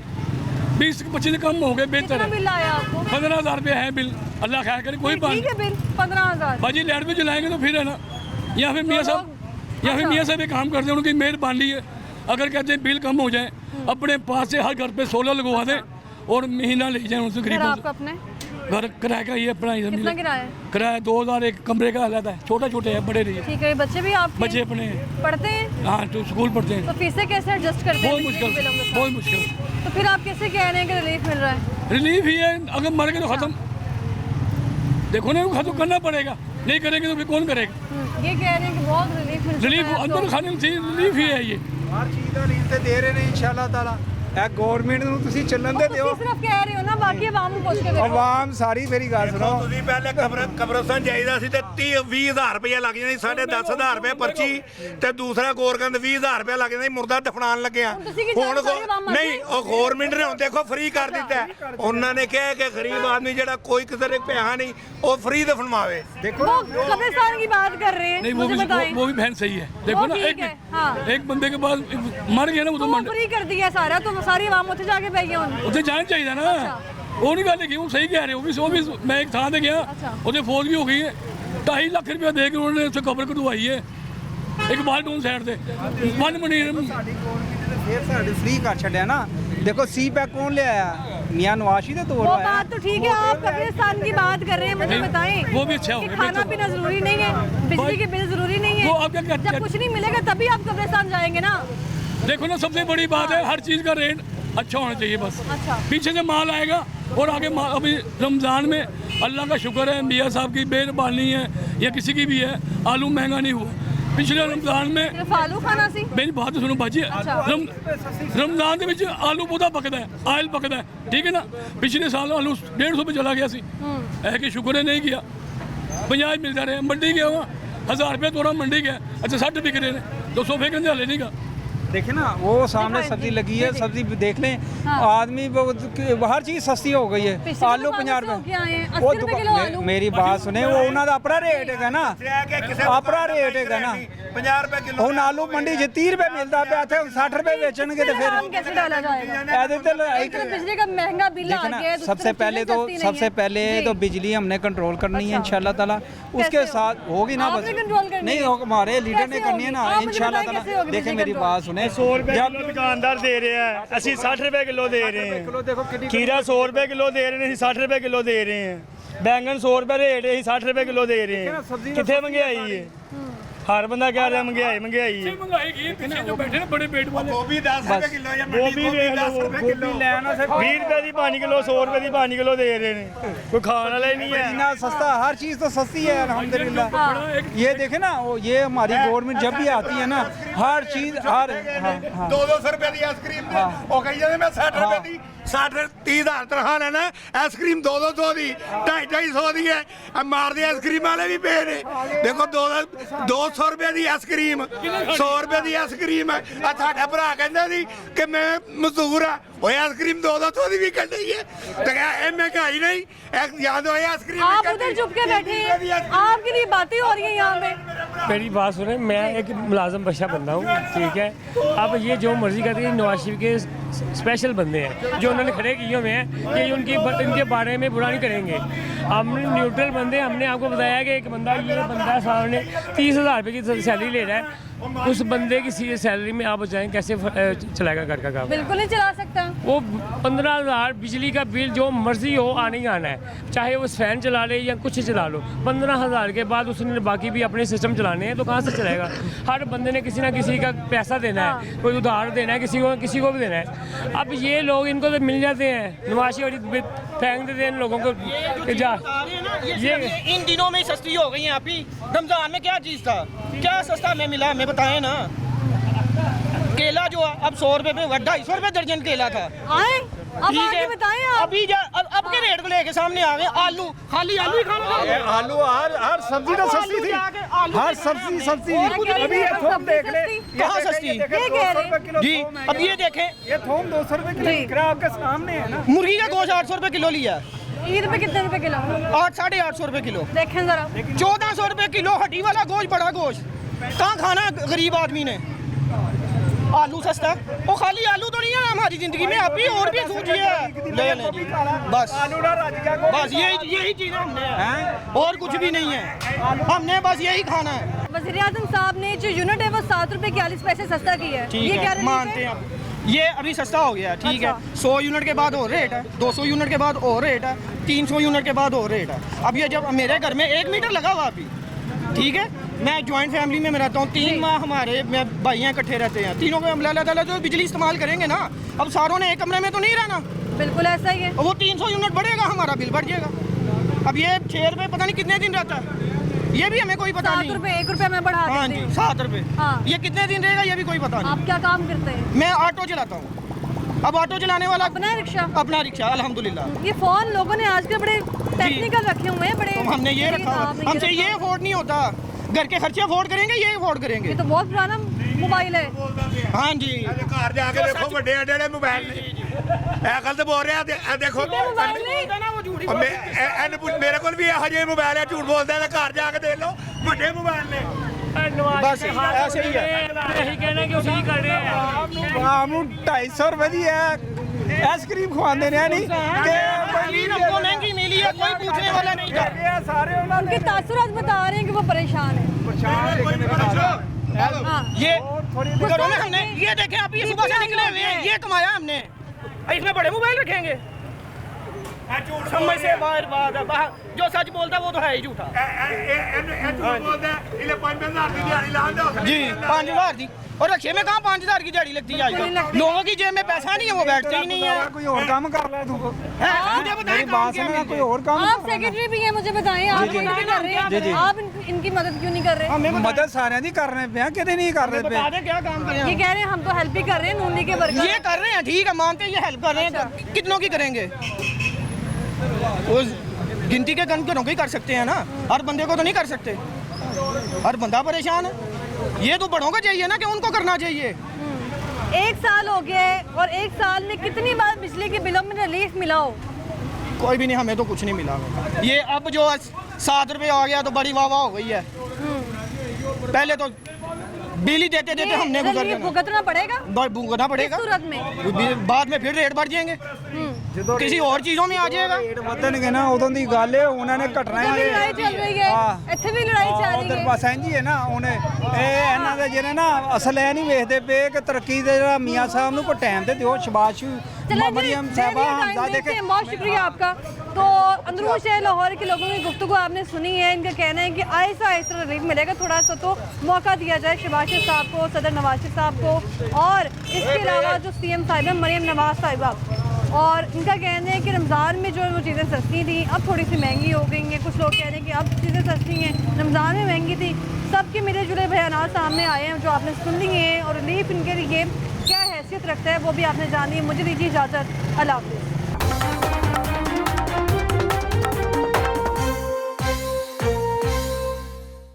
20-25 से कम हो गए, बेहतर कितना है। बिल आया आपको? 15,000 रुपये है बिल, अल्लाह खैर करे। कोई बात ठीक है बिल 15,000। बाजी लाइट भी जलाएंगे तो फिर है ना, या फिर मियाँ साहब एक काम करते हैं, उनकी मेहरबानी है। अगर कहते हैं बिल कम हो जाए, अपने पास से हर घर पे सोलर लगवा दें और महीना ले जाए उनसे गरीबों आपका अपने से। घर किराए का ये अपना कितना किराया है? किराया 2,000 एक कमरे का अलग है, छोटे है, बड़े नहीं। ठीक है, बच्चे भी आपके बच्चे अपने हैं, पढ़ते हैं? हाँ, तो स्कूल पढ़ते हैं। तो फीसें कैसे एडजस्ट करते हैं? बहुत मुश्किल। तो फिर आप कैसे कह रहे हैं कि रिलीफ मिल रहा है? रिलीफ ही है, अगर मर गए तो खत्म। देखो ना, खत्म करना पड़ेगा, नहीं करेंगे तो फिर कौन करेगा? ये कह रहे हैं कि बहुत रिलीफ मिल रिलीफ रहा है अंदर खाने से रिलीफ ही है ये। ਹਰ ਚੀਜ਼ ਦਾ ਰੀਤ ਤੇ ਦੇ ਰਹੇ ਨੇ ਇਨਸ਼ਾਅੱਲਾ ਤਾਲਾ। ਇਹ ਗਵਰਨਮੈਂਟ ਨੂੰ ਤੁਸੀਂ ਚੱਲਣ ਦੇ ਦਿਓ। ਤੁਸੀਂ ਸਿਰਫ ਕਹਿ ਰਹੇ ਹੋ ਨਾ, ਬਾਕੀ ਆਵਾਮ ਨੂੰ ਪੁੱਛ ਕੇ ਦੇਖੋ। ਆਵਾਮ ਸਾਰੀ ਮੇਰੀ ਗੱਲ ਸੁਣੋ। ਤੁਸੀਂ ਪਹਿਲੇ ਕਬਰਸਤਾਨ ਜਾਈਦਾ ਸੀ ਤੇ 20,000 ਰੁਪਏ ਲੱਗ ਜਾਂਦੇ, 10,500 ਰੁਪਏ ਪਰਚੀ, ਤੇ ਦੂਸਰਾ ਗੌਰਕੰਦ 20,000 ਰੁਪਏ ਲੱਗ ਜਾਂਦਾ ਮੁਰਦਾ ਦਫਨਾਣ ਲੱਗਿਆ। ਹੁਣ ਨਹੀਂ, ਉਹ ਗਵਰਨਮੈਂਟ ਨੇ ਹੁਣ ਦੇਖੋ ਫ੍ਰੀ ਕਰ ਦਿੱਤਾ। ਉਹਨਾਂ ਨੇ ਕਿਹਾ ਕਿ ਗਰੀਬ ਆਦਮੀ ਜਿਹੜਾ ਕੋਈ ਕਿਸੇ ਦੇ ਪੈਸਾ ਨਹੀਂ, ਉਹ फ्री दफनवावे। देखो कब्रिस्तान की बात कर रहे हैं। नहीं, वो भी बहन सही है। देखो ना, एक बंदे के पास मर गया ना, वो तो फ्री कर दिया सारा, तो सारी आवाम ਉੱਥੇ ਜਾ ਕੇ ਪੈ ਗਿਆ। ਉੱਥੇ ਜਾਣਾ ਚਾਹੀਦਾ ਨਾ। ਉਹ ਨਹੀਂ ਗੱਲ ਕਿ ਉਹ ਸਹੀ ਕਹਿ ਰਹੇ, ਉਹ ਵੀ ਮੈਂ ਇੱਕ ਥਾਂ ਤੇ ਗਿਆ, ਉਹਦੇ ਫੌਜ ਵੀ ਹੋ ਗਈ ਹੈ। 2.5 ਲੱਖ ਰੁਪਏ ਦੇ ਕੇ ਉਹਨਾਂ ਨੇ ਉੱਥੇ ਕਬਰ ਕਢਵਾਈ ਹੈ, ਇੱਕ ਬਾਲਟੂਨ ਸਾਈਡ ਤੇ। ਮਨ ਮਣੀ ਸਾਡੀ ਗਵਰਨਮੈਂਟ ਨੇ ਫੇਰ ਸਾਡੇ ਫ੍ਰੀ ਕਰ ਛੱਡਿਆ ਨਾ। देखो सी पैक कौन ले आया? मियां नवाशी ने तोड़ वो बात तो ठीक है, आप कब्रिस्तान की बात कर रहे हैं, मुझे बताएं। वो भी अच्छा हो गया। खाना पीना जरूरी नहीं है, बिजली के बिल जरूरी नहीं है। जब कुछ नहीं मिलेगा तभी आप कब्रिस्तान जाएंगे ना। देखो ना, सबसे बड़ी बात है, हर चीज़ का रेट अच्छा होना चाहिए बस। अच्छा। पीछे से माल आएगा और आगे अभी रमज़ान में अल्लाह का शुक्र है, मियाँ साहब की मेहरबानी है या किसी की भी है, आलू महंगा नहीं हुआ। पिछले रमज़ान में सिर्फ आलू खाना सी मेरी बात तो सुनो बाजी, रमज़ान के आलू पौधा पकता है, आयल पकता है, ठीक है ना। पिछले साल आलू 150 पे चला गया सी, है कि शुक्र है नहीं किया, 50 मिलता रहे। मंडी गया हुआ 1000 रुपये तोड़ा मंडी गया, अच्छा 60 बिक रहे हैं, 200 फेंकने हाले नहीं का। देखे ना वो सामने सब्जी लगी है, सब्जी देख लें, आदमी हर चीज़ सस्ती हो गई है। आलू 50 रुपये वो दुकान, मेरी बात सुने, वो उन्होंने अपना रेट है ना, अपना रेट है ना। 50 रुपए किलो ਹੁਣ ਆਲੂ ਮੰਡੀ 'ਚ 30 रुपए मिलता पे ਇੱਥੇ 60 रुपए बेचेंगे तो फिर कैसे डाला जाएगा? बिजली का महंगा बिल आ गया है, सबसे पहले तो बिजली हमने कंट्रोल करनी है इंशाल्लाह ताला, उसके साथ होगी ना, बस नहीं हमारे लीडर ने करनी है ना इंशाल्लाह ताला। देखें मेरी बात सुने, 100 रुपए किलो दुकानदार दे रहे हैं, ਅਸੀਂ 60 रुपए किलो दे रहे हैं। खीरा 100 रुपए किलो दे रहे हैं, ਅਸੀਂ 60 रुपए किलो दे रहे हैं। बैंगन 100 रुपए रेट है, ਅਸੀਂ 60 रुपए किलो दे रहे हैं। कितने महंगाई है? हर बंदा कह रहा है महंगाई है। महंगाई की पीछे जो बैठे ना बड़े पेट वाले, गोभी 10 रुपए किलो या गोभी 10 रुपए किलो लेना से 20 रुपए की 5 किलो, 100 रुपए की 5 किलो दे रहे हैं, कोई खाने वाला ही नहीं है। इतना सस्ता, हर चीज़ तो सस्ती है अल्हम्दुलिल्लाह। ये देखे ना, वो ये हमारी गवर्नमेंट जब भी आती है ना, हर चीज़ हर 200 रुपए की आइसक्रीम वो कही जाते मैं 60 रुपए की 60-30,000 तनख्वाह लेना, आइसक्रीम 200 की 250 की है। मार दे आइसक्रीम वाले भी पे ने, देखो 200 रुपए की आइसक्रीम, 100 रुपए की आइसक्रीम है। साडा भरा कहंदा सी कि मैं मजदूर हाँ, वो आइसक्रीम 200 की भी कट रही है, तो क्या ये महंगाई नहीं? याद हो आइसक्रीम आप उधर चुप के बैठे हैं, आपके लिए बातें हो रही हैं यहाँ पे। मेरी बात सुने, मैं एक मुलाजम बशा बंदा हूँ, ठीक है। अब ये जो मर्जी करते हैं, नवाज शरीफ के स्पेशल बंदे हैं जो उन्होंने खड़े किए हुए हैं, ये इनके बारे में बुरा नहीं करेंगे। हमने न्यूट्रल बंदे, हमने आपको बताया कि एक बंदा, ये बंदा सामने 30,000 रुपये की सैलरी ले रहा है, उस बंदे की सैलरी में आप बताएं कैसे चलाएगा घर का काम? बिल्कुल नहीं चला सकता। वो 15,000 बिजली का बिल जो मर्जी हो आना ही आना है, चाहे वो फैन चला ले या कुछ चला लो। 15,000 के बाद उसने बाकी भी अपने सिस्टम चलाने हैं, तो कहाँ से चलाएगा? हर बंदे ने किसी ना किसी का पैसा देना है, कोई उधार देना है, किसी को भी देना है। अब ये लोग इनको तो मिल जाते हैं, नवाशी और फेंक देते हैं इन लोगों को। ये इन दिनों में सस्ती हो गई है। आप ही रमजान में क्या चीज़ था, क्या सस्ता में मिला, हमें बताएं ना। केला जो अब 100 रुपए में 250 रुपए दर्जन केला था। अब आगे बताएं आप। अब के रेट को लेके सामने आ गए। आलू, खाली आलू ही खाना, आलू हर सब्जी तो सस्ती थी, हर सब्जी सस्ती थी। अभी ये थोम देख ले, कहाँ सस्ती जी? अब ये देखें, ये थोम 200 रुपए किलो बिक रहा है आपके सामने है ना। मुर्गी का गोश्त 800 रुपए किलो लिया। ईद पे कितने रुपए किलो? 800-850 रुपए किलो। देखें जरा, 1400 रुपए किलो हड्डी वाला गोश्त, बड़ा गोश्त कहाँ खाना गरीब आदमी ने? आलू सस्ता, वो खाली आलू तो नहीं है हमारी जिंदगी में, आप ही और भी सूझिए ले लें जी। बस यही चीज़ हमने, और कुछ भी नहीं है, हमने बस यही खाना है। वज़ीर-ए-आज़म साहब ने जो यूनिट है वो 7 रुपए 41 पैसे सस्ता की है, ठीक ये क्या है, मानते हैं अब ये अभी सस्ता हो गया, ठीक है। 100 यूनिट के बाद और रेट है, 200 यूनिट के बाद और रेट है, 300 यूनिट के बाद और रेट है। अब ये जब मेरे घर में 1 मीटर लगा हुआ अभी, ठीक है, मैं जॉइंट फैमिली में रहता हूँ, 3 माह हमारे भाइयाँ इकट्ठे रहते हैं, तीनों को अल्लाह ताला जो बिजली इस्तेमाल करेंगे ना, अब सारों ने एक कमरे में तो नहीं रहना। बिल्कुल ऐसा ही है। वो 300 यूनिट बढ़ेगा, हमारा बिल बढ़ जाएगा। अब ये 6 रुपये पता नहीं कितने दिन रहता है, ये भी हमें कोई पता नहीं। 7 रुपए 1 रुपया मैं बढ़ा हाँ जी, 7 रुपये। ये कितने दिन रहेगा ये भी कोई पता नहीं। आप क्या काम करते हैं? मैं ऑटो चलाता हूँ। अब ऑटो चलाने वाला अपना रिक्शा? अपना रिक्शा अल्हम्दुलिल्लाह। ये फोन लोगों ने आजकल बड़े टेक्निकल रखे हुए हैं, बड़े तो हमने ये रखा, हमसे ये अफोर्ड नहीं होता, घर के खर्चे अफोर्ड करेंगे, ये अफोर्ड करेंगे। ये तो बहुत पुराना मोबाइल है। हाँ जी, घर जाके देखो बड़े बड़े मोबाइल ने, गलत बोल रहे हैं। देखो मेरे को भी हजे मोबाइल है, झूठ बोलते हैं, घर जाके देख लो बड़े मोबाइल ने। बस ऐसे ही है, यही कहना कि उसी कर रहे हैं। आम 250 रुपए की है आइसक्रीम खवाते हैं, नहीं हमको महंगी मिली है, कोई पूछने वाला नहीं था। सारे उनके तासुरात बता रहे हैं कि वो परेशान है। ये घरों में हमने ये देखे, आप ये सुबह से निकले हुए हैं, ये कमाया हमने, इसमें बड़े मोबाइल रखेंगे। समझ से बाहर बात है जो सच बोलता है वो तो है ही झूठा जी 5,000 की और रक्षे में कहाँ 5,000 की दिहाड़ी लगती है आजकल लोगों की जेब में पैसा नहीं है वो बैठते ही नहीं है कोई और काम कर ले तू मुझे बताएं बात सुन कोई और काम आप सेक्रेटरी भी हैं, मुझे बताएं आप क्यों नहीं कर रहे हैं? आप इनकी मदद क्यों नहीं कर रहे? मदद सारे दी कर रहे पे कितने नहीं कर रहे पे बता दे क्या काम करें ये कह रहे हैं हम तो हेल्प ही कर रहे हैं, नून लीग के वर्कर ये कर रहे हैं ठीक है मानते हैं ये हेल्प कर रहे हैं कितनों की करेंगे उस गिनती के घरों की कर सकते हैं ना हर बंदे को तो नहीं कर सकते हर बंदा परेशान है ये तो बड़ों का चाहिए ना कि उनको करना चाहिए 1 साल हो गया है और 1 साल में कितनी बार बिजली के बिलों में रिलीफ मिला हो? कोई भी नहीं हमें तो कुछ नहीं मिला ये अब जो 7 रुपये आ गया तो बड़ी वाह वाह हो गई है पहले तो बिजली देते देते हमने गुजर रिलीफ भुगतना पड़ेगा? भुगतना पड़ेगा किस सूरत में? बाद में फिर रेट बढ़ जाएंगे किसी और चीजों में आ जाएगा ਰੇਟ ਵਧਣਗੇ ਨਾ ਉਦੋਂ ਦੀ ਗੱਲ ਹੈ ਉਹਨਾਂ ਨੇ ਘਟਣਾ ਇੱਥੇ ਵੀ ਲੜਾਈ ਚੱਲ ਰਹੀ ਹੈ ਇੱਥੇ ਵੀ ਲੜਾਈ ਚੱਲ ਰਹੀ ਉਧਰ ਹੈ ਪਾਸੇ ਇੰਜੀ ਹੈ ਨਾ ਉਹਨੇ ਇਹ ਇਹਨਾਂ ਦੇ ਜਿਹੜੇ ਨਾ ਅਸਲ ਇਹ ਨਹੀਂ ਵੇਖਦੇ ਪਏ ਕਿ ਤਰੱਕੀ ਦੇ ਜਿਹੜਾ ਮੀਆਂ ਸਾਹਿਬ ਨੂੰ ਕੋਈ ਟਾਈਮ ਤੇ ਦਿਓ ਸ਼ਬਾਸ਼ मरियम साहबा हमजा देखे बहुत शुक्रिया आपका। तो अंदरून शहर लाहौर के लोगों की गुफ्तगू आपने सुनी है, इनका कहना है कि आहिस्ता आहिस्ता रिलीफ मिलेगा, थोड़ा सा तो मौका दिया जाए शहबाज शरीफ साहब को, सदर नवाज शरीफ साहब को, और इसके अलावा जो CM साहिबा मरियम नवाज साहिबा, और इनका कहना है कि रमज़ान में जो वो चीज़ें सस्ती थी अब थोड़ी सी महंगी हो गई हैं। कुछ लोग कह रहे हैं कि अब चीज़ें सस्ती हैं, रमज़ान में महंगी थी। सबके मिले जुले बयान सामने आए हैं जो आपने सुन लिए हैं, और रिलीफ इनके लिए क्या हैसियत रखता है वो भी आपने जानी है। मुझे दीजिए इजाज़त, अल्लाह हाफ़िज़।